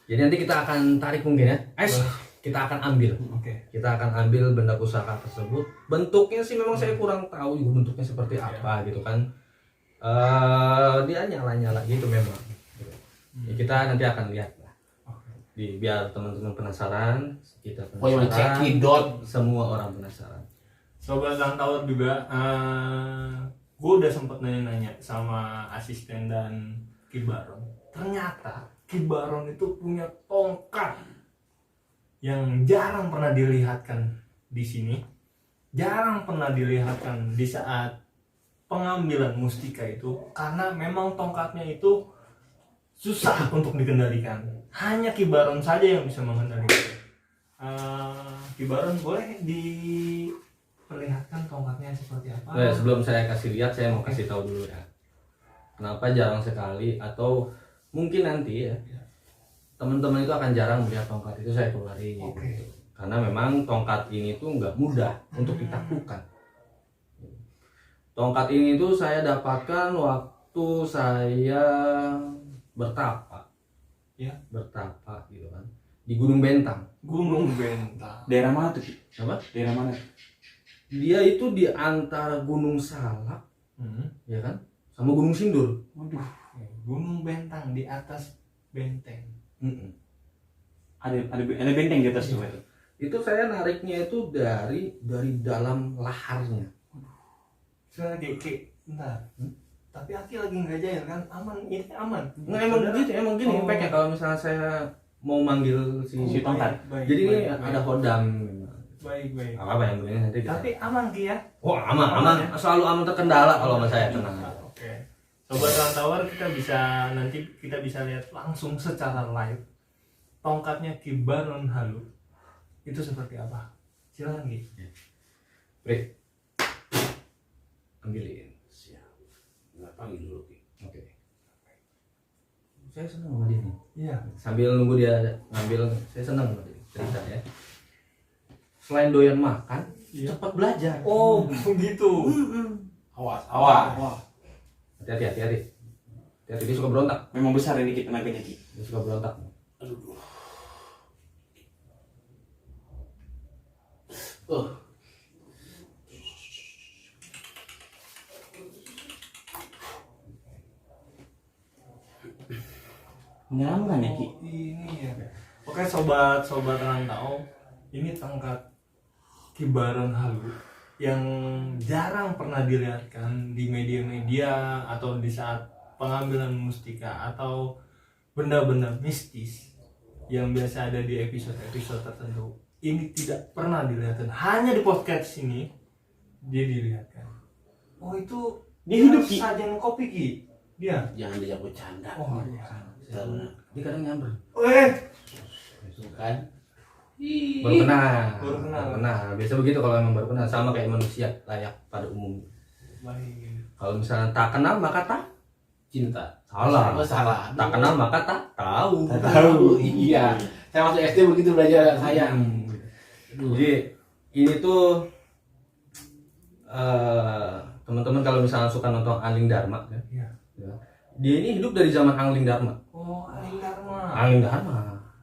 Jadi nanti kita akan tarik mungkin ya. Kita akan ambil. Oke. Kita akan ambil benda pusaka tersebut. Bentuknya sih memang saya kurang tahu juga bentuknya seperti apa gitu kan. Dia nyala-nyala gitu memang. Ya, kita nanti akan lihat lah. Biar teman-teman penasaran, kita Oh, yang penasaran. cekidot. Semua orang penasaran. Sobat rantauan juga, gue udah sempet nanya-nanya sama asisten dan Kibaron. Ternyata Kibaron itu punya tongkat yang jarang pernah dilihatkan di sini, jarang pernah dilihatkan di saat pengambilan mustika itu, karena memang tongkatnya itu susah untuk dikendalikan. Hanya Kibaron saja yang bisa mengendalikan. Kibaron boleh diperlihatkan tongkatnya seperti apa? Nah, sebelum saya kasih lihat, saya mau kasih tahu dulu ya. Kenapa jarang sekali atau mungkin nanti ya teman-teman itu akan jarang melihat tongkat itu saya keluarin. Oke. Gitu. Karena memang tongkat ini tuh nggak mudah untuk ditaklukkan. Tongkat ini tuh saya dapatkan waktu saya bertapa. Ya. Bertapa gitu kan. Di Gunung Bentang. Gunung Bentang. Daerah mana tuh, Ki? Apa? Daerah mana? Dia itu di antara Gunung Salak, ya kan? Sama Gunung Sindur. Waduh. Gunung Bentang di atas benteng. Ada benteng di atas tuh. Itu saya nariknya itu dari dalam laharnya. Saya kayak bentar. Tapi Aki lagi nggak jahil kan? Aman, ini aman. Nah, emang gini Oh. impactnya kalau misalnya saya mau manggil si tongkat. Baik, Jadi ini baik, ada baik. hodam. Baik. Apa yang begini nanti kita. Tapi aman Ki ya? Oh, aman. Aman ya? Selalu aman terkendala kalau sama saya, tenang aja. Oke. Sobat rantauan, nanti kita bisa lihat langsung secara live tongkatnya Kibaron Halu itu seperti apa. Silakan Ki. Bre. Ambilin. Siap. Nggak panggil dulu, Ki. Oke. Saya senang sama dia nih. Iya. Sambil nunggu dia ngambil, saya senang sama dia cerita ya. Selain doyan makan, Iya. cepat belajar. Oh, begitu. Awas. Wah. Hati-hati. Hati-hati, dia suka berontak. Memang besar ini, Ki, tenaganya, Ki. Dia suka berontak. Aduh. Menyeramkan ya, Ki. Ini ya. Oke, sobat rantau, ini tongkat Kibaron Halu yang jarang pernah dilihatkan di media-media atau di saat pengambilan mustika atau benda-benda mistis yang biasa ada di episode-episode tertentu. Ini tidak pernah dilihatkan, hanya di podcast ini dia dilihatkan. Oh, itu Dia hidup, Ki. sajian kopi Ki. Dia. Jangan diajak bercanda. Oh iya. Dia kadang nyamber. Eh, Itu kan. Baru kenal. Baru kenal. Biasa begitu kalau emang baru kenal, sama kayak manusia layak pada umumnya. Baik. Kalau misalnya tak kenal maka tak Cinta. salah. Oh, salah. Tak kenal maka tak tahu. Tak tahu. Iya. Saya masuk SD begitu belajar sayang. Jadi ini tuh teman-teman kalau misalnya suka nonton Angling Dharma ya, Iya. ya, dia ini hidup dari zaman Angling Dharma. Oh, Angling Dharma. Angling Dharma.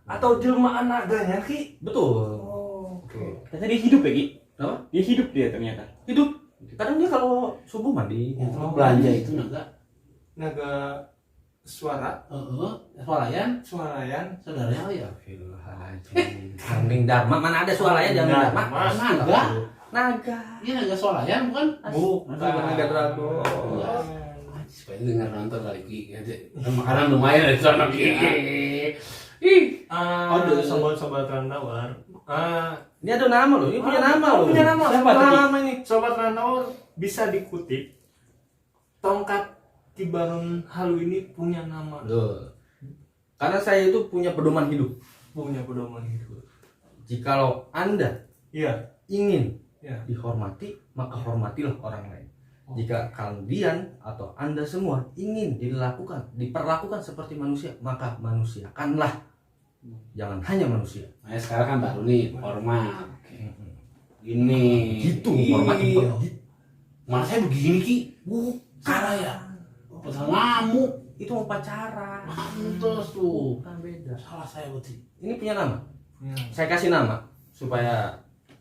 Atau jelmaan naganya, Ki? Betul. Oh, oke. Ternyata dia hidup ya Ki? Apa? Dia hidup dia ternyata. Hidup. Kadang dia kalau subuh mandi. Yang belanja itu naga. Naga suara, Swalayan. suarayan. Saudara ya. Angling Dharma mana ada suaranya di Angling Dharma? Naga. Naga. Iya naga swalayan bukan? Bukan. Naga Dragon. Supaya dengar nonton kali Ki. Makanan lumayan dari sana Ki. Ih. Aduh, sobat-sobat rantauan. Ini ada nama loh, ini punya nama loh. Punya nama. Siapa nama ini? Sobat rantauan bisa dikutip. Tongkat Kibarun Halu ini punya nama. Betul. Karena saya itu punya pedoman hidup. Punya pedoman hidup. Jikalau Anda Iya. ingin Iya. dihormati, maka hormatilah orang lain. Jika kalian atau Anda semua ingin diperlakukan seperti manusia, maka manusiakanlah. Jangan hanya manusia. Nah, sekarang kan baru nih format. Gini. Gitu, Ih. hormati. Malah saya begini Ki. Salah ya. Pasal ngamuk. Itu mau pacaran. Terus tuh. Bukan beda. Salah saya berarti. Ini punya nama. Iya. Saya kasih nama supaya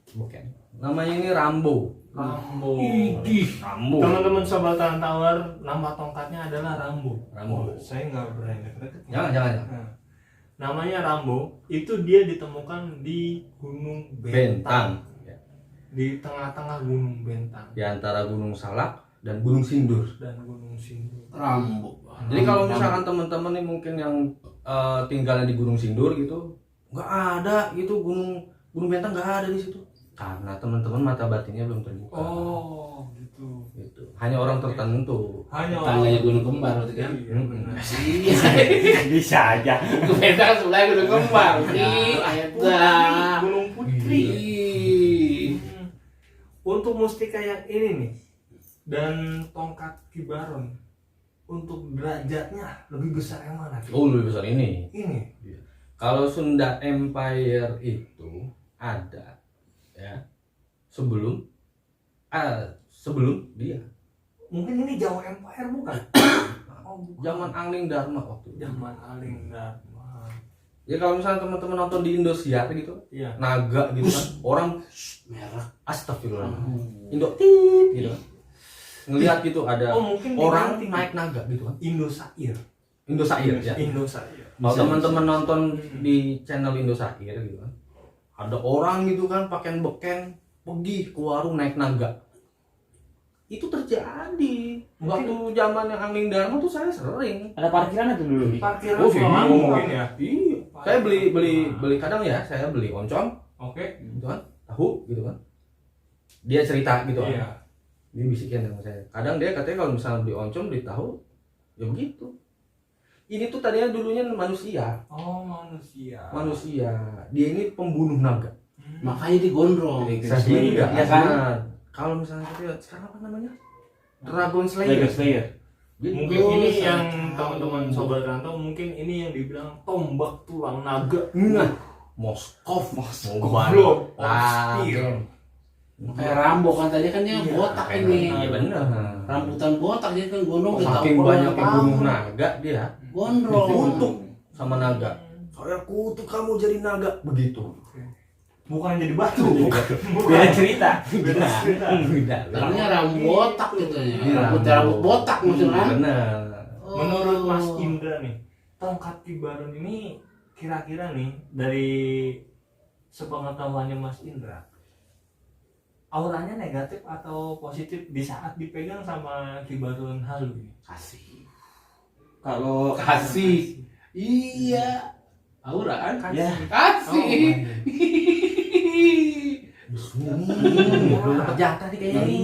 bukan. Namanya ini Rambo. Rambo. Idih. Rambo. Teman-teman sobat rantauan, nama tongkatnya adalah Rambo. Rambo. Saya nggak berani deket-deket. Jangan. Nah, namanya Rambo. Itu dia ditemukan di Gunung Bentang. Bentang. Di tengah-tengah Gunung Bentang Di antara Gunung Salak dan Gunung Sindur. dan Gunung Sindur. Rambo. Jadi kalau misalkan teman-teman nih mungkin yang tinggalnya di Gunung Sindur gitu, nggak ada gitu Gunung Bentang nggak ada di situ. Karena teman-teman mata batinnya belum terbuka. Oh, gitu. Gitu. Hanya orang tertentu. Hanya Tangganya gunung kembar berarti kan? Iya, benar. Iya. Bisa aja. Beda sebelah gunung kembar. Ih, ayat dah. Gunung Putri. Ih. Untuk mustika yang ini nih dan tongkat Kibaron, untuk derajatnya lebih besar yang mana? Ki? Oh, lebih besar ini. Ini. Kalau Sunda Empire itu ada ya sebelum dia Mungkin ini Jawa Empire bukan? Oh, bukan. zaman Angling Dharma waktu itu. Zaman Aling Dharma. Ya kalau misalnya teman-teman nonton di Indosiar gitu, Iya. naga gitu kan, orang Merah. astagfirullah, Indo tit gitu kan, ngelihat gitu ada Oh, mungkin orang diganti. naik naga gitu kan, Indosair. Indosiar ya. Indosair. Kalau Bisa, teman-teman bisa. nonton di channel Indosiar gitu kan, ada orang gitu kan pakaian beken pergi ke warung naik naga. Itu terjadi waktu zaman yang Angling Dharma tuh saya sering. Ada parkiran itu dulu Ki? Parkiran Oh, Sulangan iya. mungkin ya. Iya. Saya beli kadang ya, saya beli oncom Oke. gitu kan, tahu gitu kan. Dia cerita gitu kan. Iya. Dia bisikin sama saya. Kadang dia katanya kalau misalnya beli oncom, beli tahu, ya begitu. Ini tuh tadinya dulunya manusia. Oh, manusia. Manusia. Dia ini pembunuh naga. Makanya digondrong. Sehingga ya kan? nah, kalau misalnya kita sekarang apa namanya? Dragon Slayer. Slayer. Gitu. Mungkin ini yang teman-teman sobat rantau, mungkin ini yang dibilang tombak tulang naga. Nah, Moskov, Goblok. Ragen. Kayak Rambo kan tadi kan dia Iya. botak ini. Iya benar. Rambutan botak dia kan gondrong. udah Saking tahu banyak apa. yang bunuh naga dia Gondrong. dikutuk sama naga. Saya kutuk kamu jadi naga begitu. Bukan jadi batu. Beda cerita. Beda cerita. Beda. Bilangnya rambut botak gitu ya. Iya, Rambut botak maksudnya. Benar. Menurut Mas Indra nih, tongkat Kibaron ini kira-kira nih dari sepengetahuannya Mas Indra, auranya negatif atau positif di saat dipegang sama Kibaron Halu ini? Kasih. Kalau Kasih. Iya. Aura kan? ya Kasih. Belum dapat jatah nih kayaknya nih.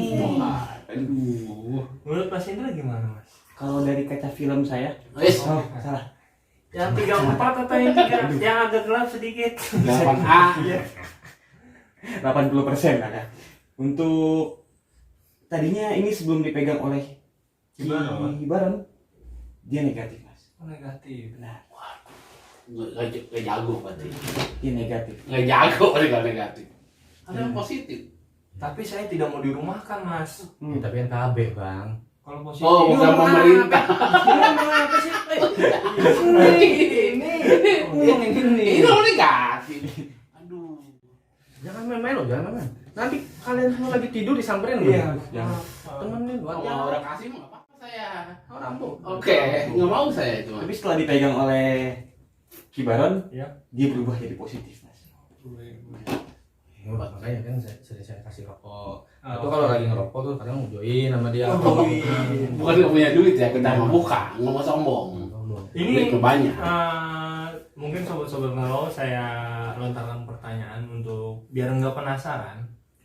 Aduh. Menurut Mas Indra gimana Mas? kalau dari kaca film saya, Wes. oh salah. Yang 34 atau yang 3 yang agak gelap sedikit. 8A. Iya. 80% ada. Untuk tadinya ini sebelum dipegang oleh Ki Baron, dia negatif mas. Oh, negatif. Benar. Nggak jago berarti. Dia negatif. Nggak jago kalau negatif. Ada yang positif. Tapi saya tidak mau dirumahkan mas. Ya, tapi NKB bang. Kalau positif. Oh, bukan pemerintah. Apa sih? Ini Ini orang negatif. Aduh. jangan main-main loh, jangan main. Nanti kalian semua lagi tidur disamperin loh. Iya. Jangan. Temenin buat Kalau orang kasih mah nggak apa-apa saya. orang bu. Oke, nggak mau saya cuma. Tapi setelah dipegang oleh Ki Baron, Iya. dia berubah jadi positif mas. Makanya kan saya kasih rokok. Oh. Itu kalau lagi ngerokok tuh kadang join sama dia. Bukan nggak punya duit ya, kita mau buka, nggak mau sombong. Ini Duit banyak. mungkin sobat-sobat Melo saya lontarkan pertanyaan untuk biar nggak penasaran.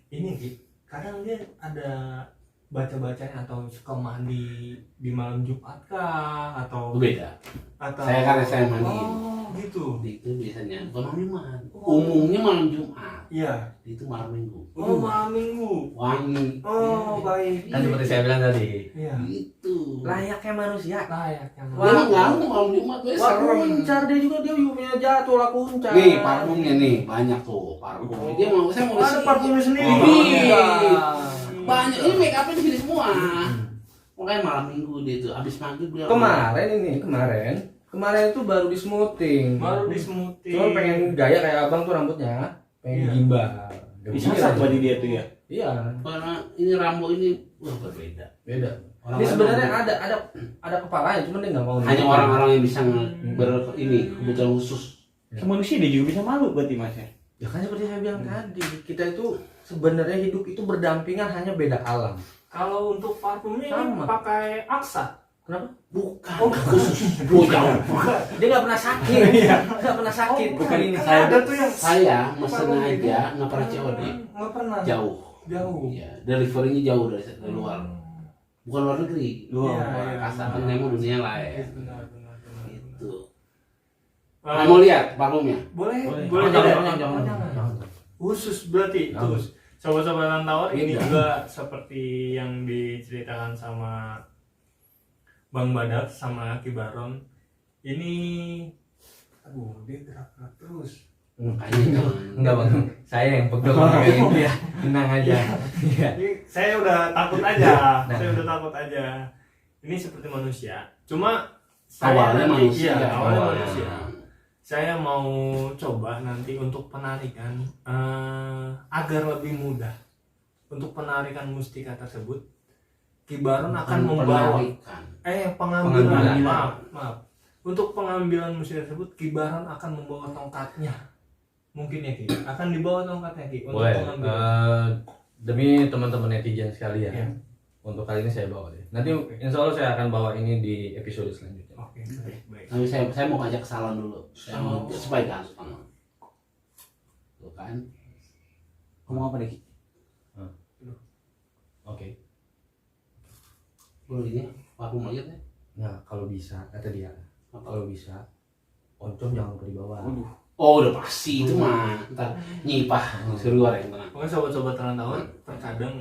Ini Ki, kadang dia ada baca-bacanya atau suka mandi di malam Jumat kah atau Beda. atau Saya karena saya mandi. Oh gitu. Itu biasanya bukan malam Jumat. Umumnya malam Jumat. Iya. Itu malam Minggu. Oh malam Minggu. Wangi. Oh baik. Kan seperti saya bilang tadi. Iya. Itu. Layaknya manusia. Layaknya. Dia mah nggak malam Jumat tuh Wah, serem. kuncar dia juga dia punya jatuh lah kuncar. Nih parfumnya nih banyak tuh parfum. Dia mau saya mau Ada isi. parfumnya sendiri. Oh, Iya. Banyak ini make upnya di sini semua. Makanya malam Minggu dia tuh abis maghrib dia. Kemarin itu baru di smoothing. Baru di smoothie. Cuma pengen gaya kayak abang tuh rambutnya, pengen Iya. gimbal. Bisa satu body dia tuh ya. Iya, Karena ini rambut ini wah berbeda. beda. Orang Ini lain sebenarnya mau- ada kepalanya, cuma dia nggak mau. hanya orang-orang yang bisa ini kebutuhan khusus. Manusia dia juga bisa malu berarti mas ya. Ya kan seperti saya bilang tadi, kita itu sebenarnya hidup itu berdampingan, hanya beda alam. Kalau untuk parfumnya Sama. pakai Aksa. Kenapa? Bukan khusus. Oh, jauh. Dia nggak pernah sakit. Nggak pernah sakit. Bukan ini. Kan ada tuh yang Saya mesen parfum gitu. aja nggak pernah COD. Nggak pernah. Jauh. Jauh. Ya, deliverynya jauh dari luar. Bukan luar negeri. Iya, Luar iya. kasar kan emang dunia lain. Benar. Itu. Nah, mau lihat parfumnya? Boleh, Boleh. boleh. Jangan. Khusus berarti Jangan. terus sobat-sobat Lantawar ini Iya. juga seperti yang diceritakan sama Bang Badak sama Ki Baron. Ini dia gerak-gerak terus. Makanya jangan. Enggak bang, saya yang pegel ngomongin dia. Tenang aja. Iya. Ini saya udah takut aja. Nah. Saya udah takut aja. Ini seperti manusia. Cuma saya Awalnya nanti- manusia. Iya, awalnya Awalnya. manusia. Saya mau coba nanti untuk penarikan agar lebih mudah untuk penarikan mustika tersebut. Ki Baron akan membawa Penarikan. pengambilan. Pengambilan. Maaf. Untuk pengambilan mustika tersebut Ki Baron akan membawa tongkatnya. Mungkin ya Ki, akan dibawa tongkatnya Ki untuk Boleh. pengambilan. Demi teman-teman netizen sekalian, Iya. untuk kali ini saya bawa deh. Nanti insya Allah saya akan bawa ini di episode selanjutnya. Oke, baik. Tapi saya mau ngajak salam dulu. Saya mau supaya gampang. Tuh kan. Ngomong apa nih? Ki? Oke. Belum ini parfum aja nih. Nah kalau bisa kata dia, kalau bisa oncom jangan lupa dibawa. Waduh. Oh udah pasti itu mah. Ntar nyipah suruh goreng tenang. Pokoknya sobat-sobat Rantauan terkadang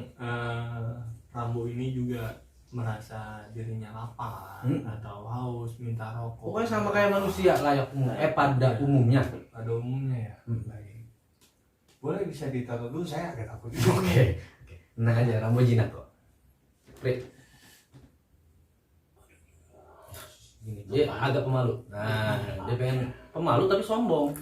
Rambo ini juga merasa dirinya lapar atau haus, minta rokok. Pokoknya sama kayak manusia layak umum. Pada umumnya. Pada umumnya ya. Baik. Boleh bisa ditaruh dulu, saya agak takut. Oke. Tenang aja, Rambo jinak kok. Pri. Gini, dia agak pemalu. Nah, dia pengen pemalu tapi sombong.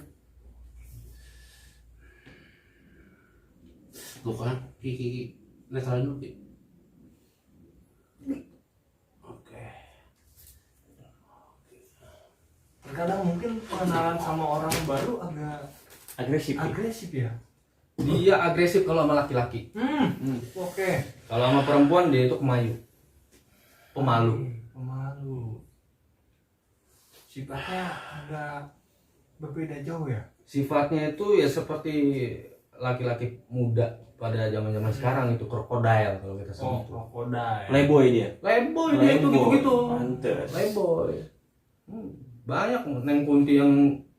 Tuh kan. Ki. Netralin dulu Ki. Oke. Terkadang mungkin pengenalan sama orang baru agak Agresif. Ki. agresif ya. Dia agresif kalau sama laki-laki. Oke. Kalau sama perempuan dia itu kemayu. Pemalu. Pemalu. Sifatnya agak berbeda jauh ya. Sifatnya itu ya seperti laki-laki muda pada zaman-zaman sekarang itu krokodil kalau kita sebut. krokodil. Playboy dia. Playboy dia itu Playboy. gitu-gitu. Pantes. Playboy. Banyak Neng Kunti yang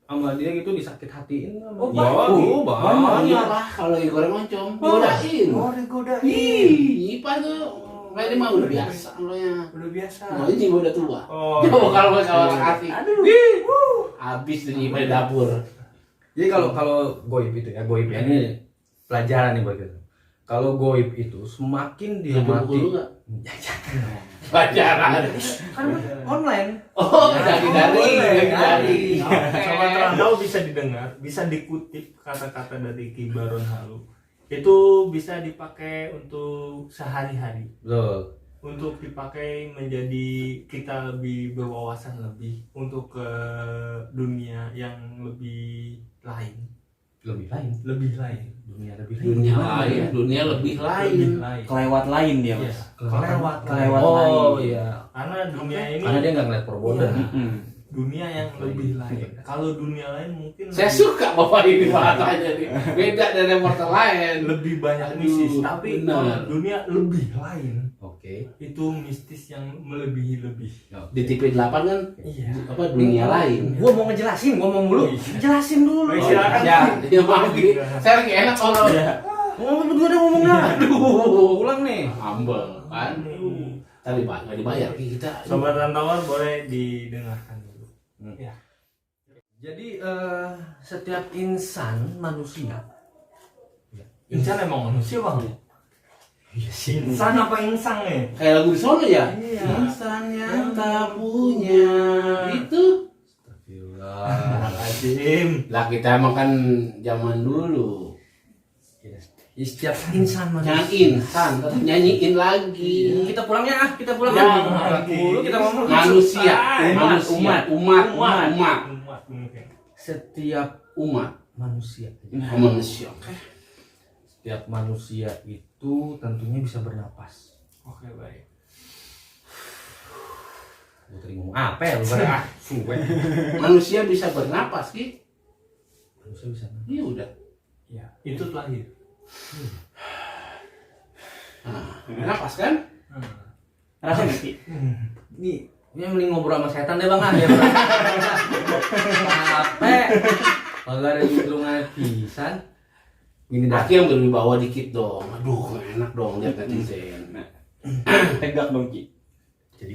sama dia gitu disakit hatiin. Oh, Banyak lah kalau goreng oncom, godain. Godain. Ih, Ipa tuh kayak dia mah udah biasa lo ya. Udah biasa. Nah, ini udah tua. Oh. Coba kalau orang asik. Aduh. Habis tuh Ipa di dapur. Jadi kalau goib itu ya, goib ya, ini pelajaran nih buat kita. Kalau goib itu semakin dia mati, Dulu enggak? ya jangan. Pacaran. Kan online. Oh, dari. Sobat Rantau bisa didengar, bisa dikutip kata-kata dari Ki Baron Halu. Itu bisa dipakai untuk sehari-hari. Betul. Untuk dipakai menjadi kita lebih berwawasan lebih untuk ke dunia yang lebih lain. Lebih lain. Dunia lebih lain. Dunia lebih lain. Kelewat lain dia, Iya. Mas. Kelewat lain. Oh iya. Karena dunia ini Karena dia nggak ngeliat Proboden. Iya. Dunia yang lebih lain. Kalau dunia lain mungkin Saya suka Bapak ini bahasanya nih. Beda dari portal lain. lebih banyak Aduh, mistis, tapi benar. kalau dunia lebih lain Oke. itu mistis yang melebihi lebih. Di TV 8 kan Iya. apa dunia lain. Gua mau ngejelasin, gua mau mulu. Jelasin dulu. Oh, silakan. Ya maaf ini. Saya lagi enak kalau Ngomong berdua deh ngomongnya. Aduh, ulang nih. humble kan. Tadi nggak dibayar kita. Sobat Rantauan boleh didengarkan dulu. Ya. Jadi setiap insan manusia. Insan emang manusia bang? Iya sih. Insan apa insang ya? Kayak lagu di sono ya. Iya. Insan yang tak punya itu. Astagfirullahaladzim. Lah kita emang kan zaman dulu. Setiap insan Jangan manusia. insan, tetap nyanyiin lagi. Kita pulangnya kita pulang Jangan lagi. lagi. Dulu kita ngomong Manusia, umat. umat. Mungkin. Setiap Umat, manusia. manusia. Setiap manusia itu tentunya bisa bernapas. Oke baik. Gue tadi ngomong apa ya? Lu pada suwe. Manusia bisa bernapas, Ki. Manusia bisa. Iya udah. Ya itu terakhir. Nah, bernapas kan? Rasanya Ki. Ini mending ngobrol sama setan deh bang ah ya bang. Capek. Kalau ada gitu ngatisan. Gini dah. Aki yang berwibawa dikit dong. Aduh, nggak enak dong lihat netizen. Tegak dong, Ki. Jadi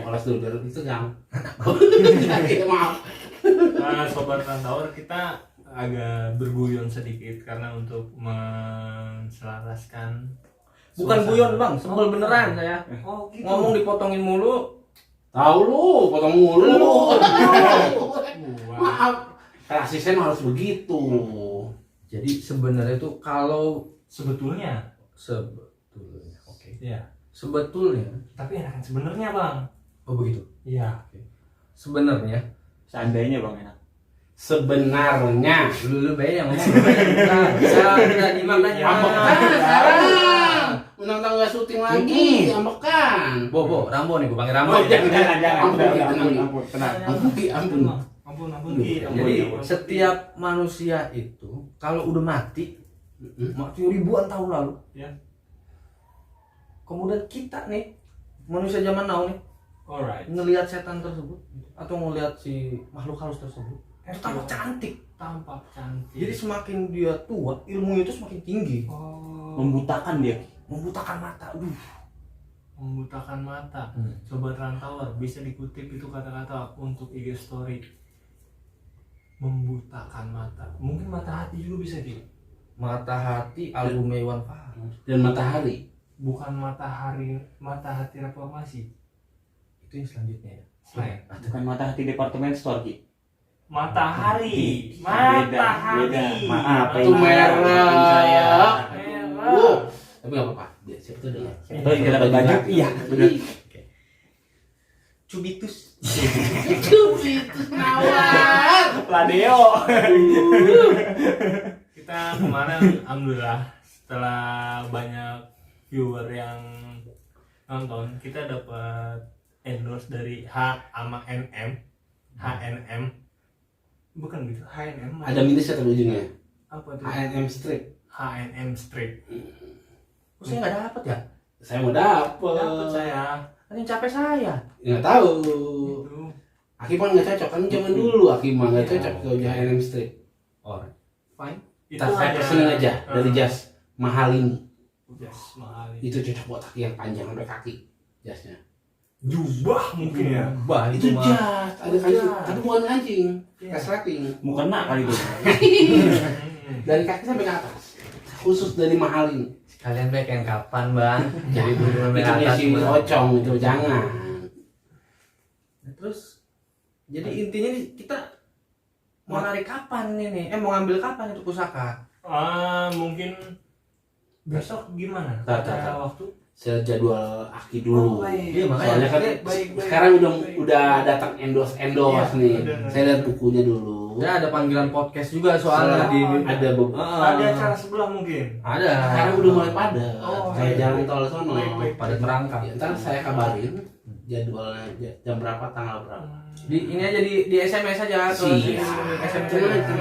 Oles dulu biar itu tegang. Maaf. Nah, Sobat Rantauan kita agak berguyon sedikit karena untuk menselaraskan bukan suasana. guyon bang, sebel beneran saya. Oh gitu. Ngomong dipotongin mulu. Tahu lu, potong mulu. Wah. Maaf. Asisten harus begitu. Jadi sebenarnya itu kalau Sebetulnya. oke. Iya. Sebetulnya, Tapi enakan sebenarnya bang. oh begitu. Iya. Sebenarnya, Seandainya Bang enak. Sebenarnya. dulu bayar yang ngomong. Kita dimakan Ambekan sekarang. Menang nggak syuting lagi, ambekan. Bobo, Rambo nih, gue panggil Rambo. Oh, jangan. Ampun, Ampun, ampun, Ki. ampun, tenang. Ampun, Ki, ampun. Ampun Ki. Jadi setiap manusia itu kalau udah mati, mati ribuan tahun lalu. Ya. Kemudian kita nih, manusia zaman now nih, Alright. ngelihat setan tersebut atau ngelihat si makhluk halus tersebut, itu tampak cantik. Tampak cantik. Jadi semakin dia tua, ilmunya itu semakin tinggi, Membutakan dia, Ki. membutakan mata. Aduh. Membutakan mata. Sobat Rantauan bisa dikutip itu kata-kata untuk IG story. Membutakan mata. Mungkin mata hati juga bisa di. Mata hati album Iwan Fals. Dan matahari. Bukan mata hati reformasi. Itu yang selanjutnya ya. Selain Bukan mata hati departemen store, Ki. matahari. Beda. Matahari. Maaf, Itu merah. Merah. Tapi nggak apa-apa. Biar siapa tuh dengar. Itu kita dapat baju. Iya, benar. Cubitus. Itu nawar. Ladeo. Kita kemarin alhamdulillah setelah banyak viewer yang nonton, kita dapat endorse dari H sama NM. HNM. Bukan gitu, HNM. Ada minusnya terus ujungnya. Apa tuh? HNM Strip. HNM Strip. Kok saya nggak dapet ya? Saya mau dapet. Dapat saya. Kan yang capek saya. Nggak tahu. Itu Aki mah nggak cocok kan zaman dulu Aki mah nggak cocok ke wajah NM Street. Alright, fine. Itu Saya hanya pesenin aja dari jas mahal ini. jas mahal. Itu cocok buat Aki yang panjang sampai kaki jasnya. Jubah mungkin ya. Bah, Itu mah. jas ada kancing, Jas. tapi bukan kancing, Iya. resleting. Mau kena kali itu. Dari kaki sampai ke atas. Khusus dari mahal ini. Kalian pengen kapan, Bang? Jadi bulu sampai Itu atas. si Bang. Ocong itu jangan. Nah, terus jadi intinya nih, kita mau narik kapan ini? Mau ngambil kapan itu pusaka? Mungkin besok gimana? Tak. Ada waktu? Saya jadwal Aki dulu. Iya, makanya. Soalnya kan Baik. sekarang udah datang endorse Iya, nih. udah. Saya lihat bukunya dulu. Ya ada panggilan podcast juga soalnya di Ada beberapa. Ada acara sebelah mungkin. Ada. Sekarang udah mulai padat. Oh, Kayak iya. jalan tol sono. Baik. pada merangkap. Ya, ntar saya kabarin jadwalnya jam berapa, tanggal berapa. Di ini aja di SMS aja ke SMS aja.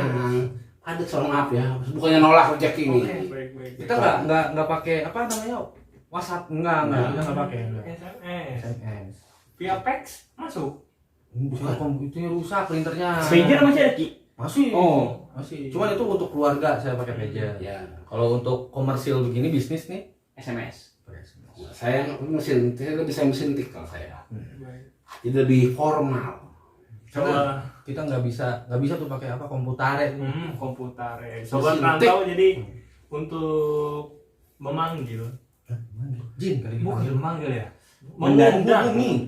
Padat soal maaf ya. Bukannya nolak rezeki ini. Baik. Kita nggak pakai apa namanya WhatsApp enggak kita nggak pakai enggak. SMS. SMS. Via fax masuk. Bukan komputernya rusak printernya. Pager masih ada Ki? Masih. Oh. Masih. Cuman itu untuk keluarga saya pakai pager. Ya. Kalau untuk komersil begini bisnis nih SMS. pakai SMS. Saya mesin tik kalau saya. Baik. Jadi lebih formal. Coba Kita nggak bisa tuh pakai apa komputer. komputer ya. Sobat Mesin rantau jadi untuk memanggil. Jin kali Bukan dipanggil. memanggil ya.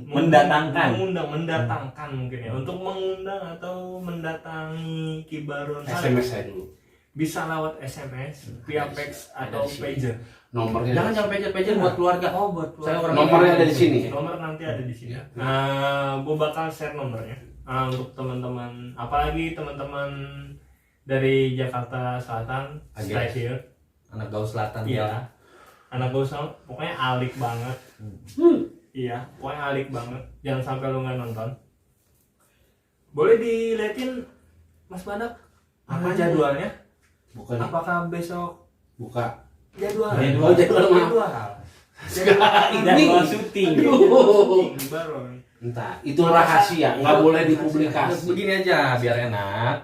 Mendatangkan. Mendatangkan mungkin ya. Untuk mengundang atau mendatangi Kibaron SMS saya dulu. bisa lewat SMS, via fax atau Ada di sini. pager. Nomornya. Jangan pager buat keluarga. Oh, buat Saya orang Nomornya ada di sini. Nomor nanti ada di sini. Ya. Gue bakal share nomornya untuk teman-teman, apalagi teman-teman dari Jakarta Selatan, Oke. stay here. anak Gaul Selatan. Iya. Anak gue pokoknya alik banget. Iya, pokoknya alik banget. Jangan sampai lu nggak nonton. Boleh diliatin Mas Badak apa Apanya? jadwalnya? Bukan. Apakah besok Buka. jadwal? Oh, jadwal maaf. Jadwal syuting. Baron. Entah, itu rahasia, nggak boleh dipublikasi. Begini aja biar enak.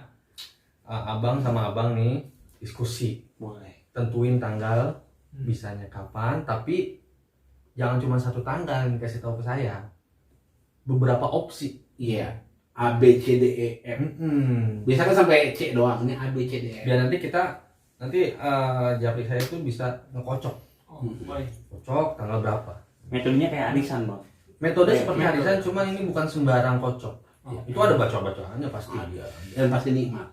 Abang sama abang nih diskusi. Boleh. Tentuin tanggal bisanya kapan, tapi jangan cuma satu tanggal yang kasih tahu ke saya. Beberapa opsi. Iya. A B C D E F. Biasanya kan sampai C doang. Ini A B C D E F. Biar nanti Japri saya itu bisa ngekocok. Oh, baik. Kocok tanggal berapa. Metodenya kayak arisan, Bang. Metode seperti metode. arisan, cuman ini bukan sembarang kocok. Oh. Itu ada baca-bacaannya pasti. Ada. Dan pasti nikmat.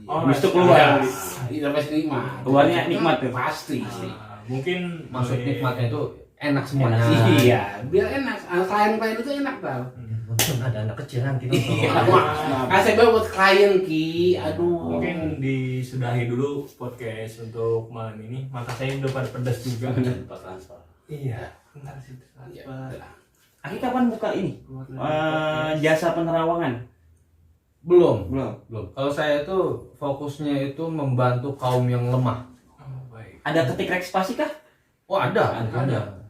Oh, Habis itu nice. keluar. Iya, pasti nikmat. Keluarnya nikmat tuh. Pasti. Mungkin Maksud boleh- nikmatnya itu enak semuanya. Iya, biar enak. Klien-klien itu enak tau. Untung ada anak kecil kan kita. Iya, ngomong. kasih bawa buat klien Ki. Aduh. Mungkin disudahi dulu podcast untuk malam ini. Mata saya udah pada pedas juga. Lupa transfer. Iya. Bentar sih. Iya. Aki kapan buka ini? Jasa penerawangan? Belum. Belum. Kalau saya itu fokusnya itu membantu kaum yang lemah. Oh, baik. Ada ketik rek spasi kah? Oh ada. Ada.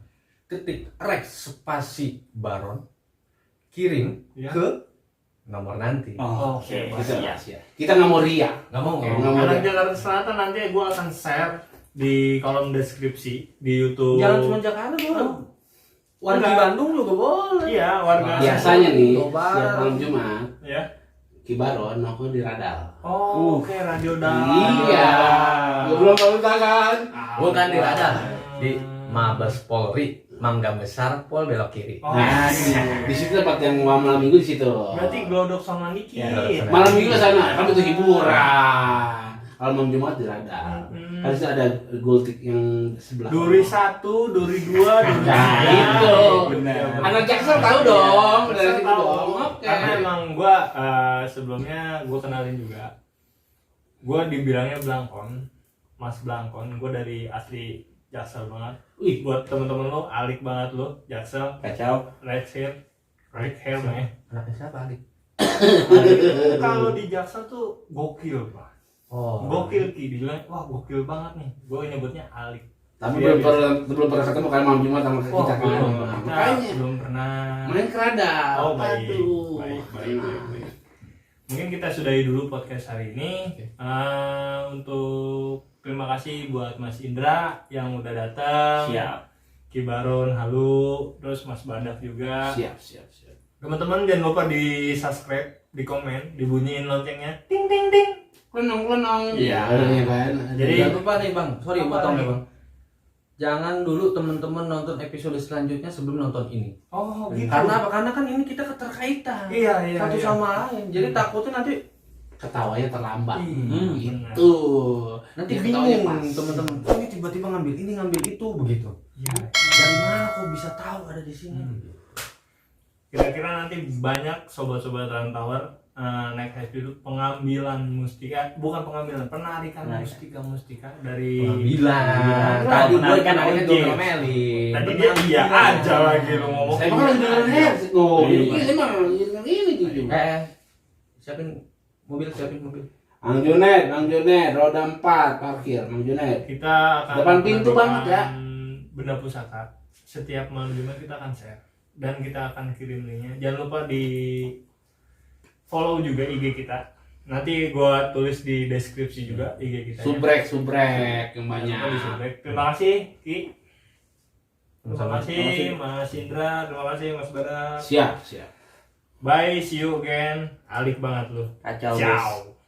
Ketik Rex spasi Baron, kirim Ya. ke nomor nanti. Oh, Oke, Kita Iya. rahasia. Kita nggak mau ria. Nggak mau. Oke. Nggak mau Anak ria. Jakarta Selatan nanti gue akan share di kolom deskripsi di YouTube. Jangan cuma Jakarta bro. Warga Enggak. Bandung juga boleh. Iya, warga. Biasanya nih, Tobar. setiap malam Jumat, Ya. Kibaron nongkrong di Radal. Oh, oke, radio dalam. Iya. Belum tahu kan? Bukan di Radal, di Mabes Polri, Mangga Besar, Pol belok kiri. Oh, Nah, di situ tempat yang malam minggu di situ. berarti Glodok sama Niki. Ya, Glodok sama- Malam minggu ke sana, kan itu hiburan. Kalau malam Jumat di Radal. Hmm. Kan di situ ada Gultik yang sebelah. Duri 1, Duri 2, Duri Nah, 3. itu. Benar. Anak Jaksel tahu dong, dari Saya situ tahu. dong. Oke. Karena emang gue sebelumnya gue kenalin juga. Gue dibilangnya Blangkon, Mas Blangkon. Gue dari asli Jaksel banget. Wih, Buat temen-temen lo, alik banget lo, Jaksel, Kacau. red hair mah ya. Anaknya siapa Alik? Kalau di Jaksel tuh gokil pak. Oh. Gokil Ki, dibilang wah gokil banget nih. Gue nyebutnya alik. Tapi Iya, belum pernah ketemu kan malam Jumat sama kita kan. Kita Makanya belum pernah. main keradang. Oh, baik. Aduh. Baik. Mungkin kita sudahi dulu podcast hari ini. Untuk terima kasih buat Mas Indra yang udah datang. Siap. Ki Baron, halo. Terus Mas Badak juga. Siap. Teman-teman jangan lupa di subscribe, di komen, dibunyiin loncengnya. Ting ting ting. Lenong. Iya. Kan. Jadi Jangan lupa nih bang, sorry Apa potong nih? ya bang. Jangan dulu teman-teman nonton episode selanjutnya sebelum nonton ini. oh gitu. Karena apa? Karena kan ini kita keterkaitan. Iya, Satu iya. sama lain. Jadi takutnya nanti ketawanya terlambat. Benar. Tuh. nanti Ya, ketawanya bingung pas. teman-teman. Oh, ini tiba-tiba ngambil ini ngambil itu begitu. Iya. Dari mana kok bisa tahu ada di sini? Kira-kira nanti banyak sobat-sobat rantauer naik HP itu pengambilan mustika, bukan pengambilan, penarikan mustika dari Pengambilan. Oh, Tadi gue penarikan kan ojek. gue ngomelin. Tadi dia iya aja lagi lu ngomong. Saya mah lagi dengerin Hertz. Oh, Iya, ini mah lagi dengerin ini jujur. Siapin mobil. Mang Junet, roda 4 parkir, Mang Junet. Kita akan Depan pintu banget ya. Benda pusaka. Setiap malam Jumat kita akan share dan kita akan kirim linknya. Jangan lupa di follow juga IG kita. Nanti gua tulis di deskripsi juga IG kita. Subrek yang banyak. Terima kasih Ki. Terima Sama-sama. kasih Mas Indra, terima kasih Mas Bara. Siap. Bye, see you again. Alik banget lu. Kacau, Ciao.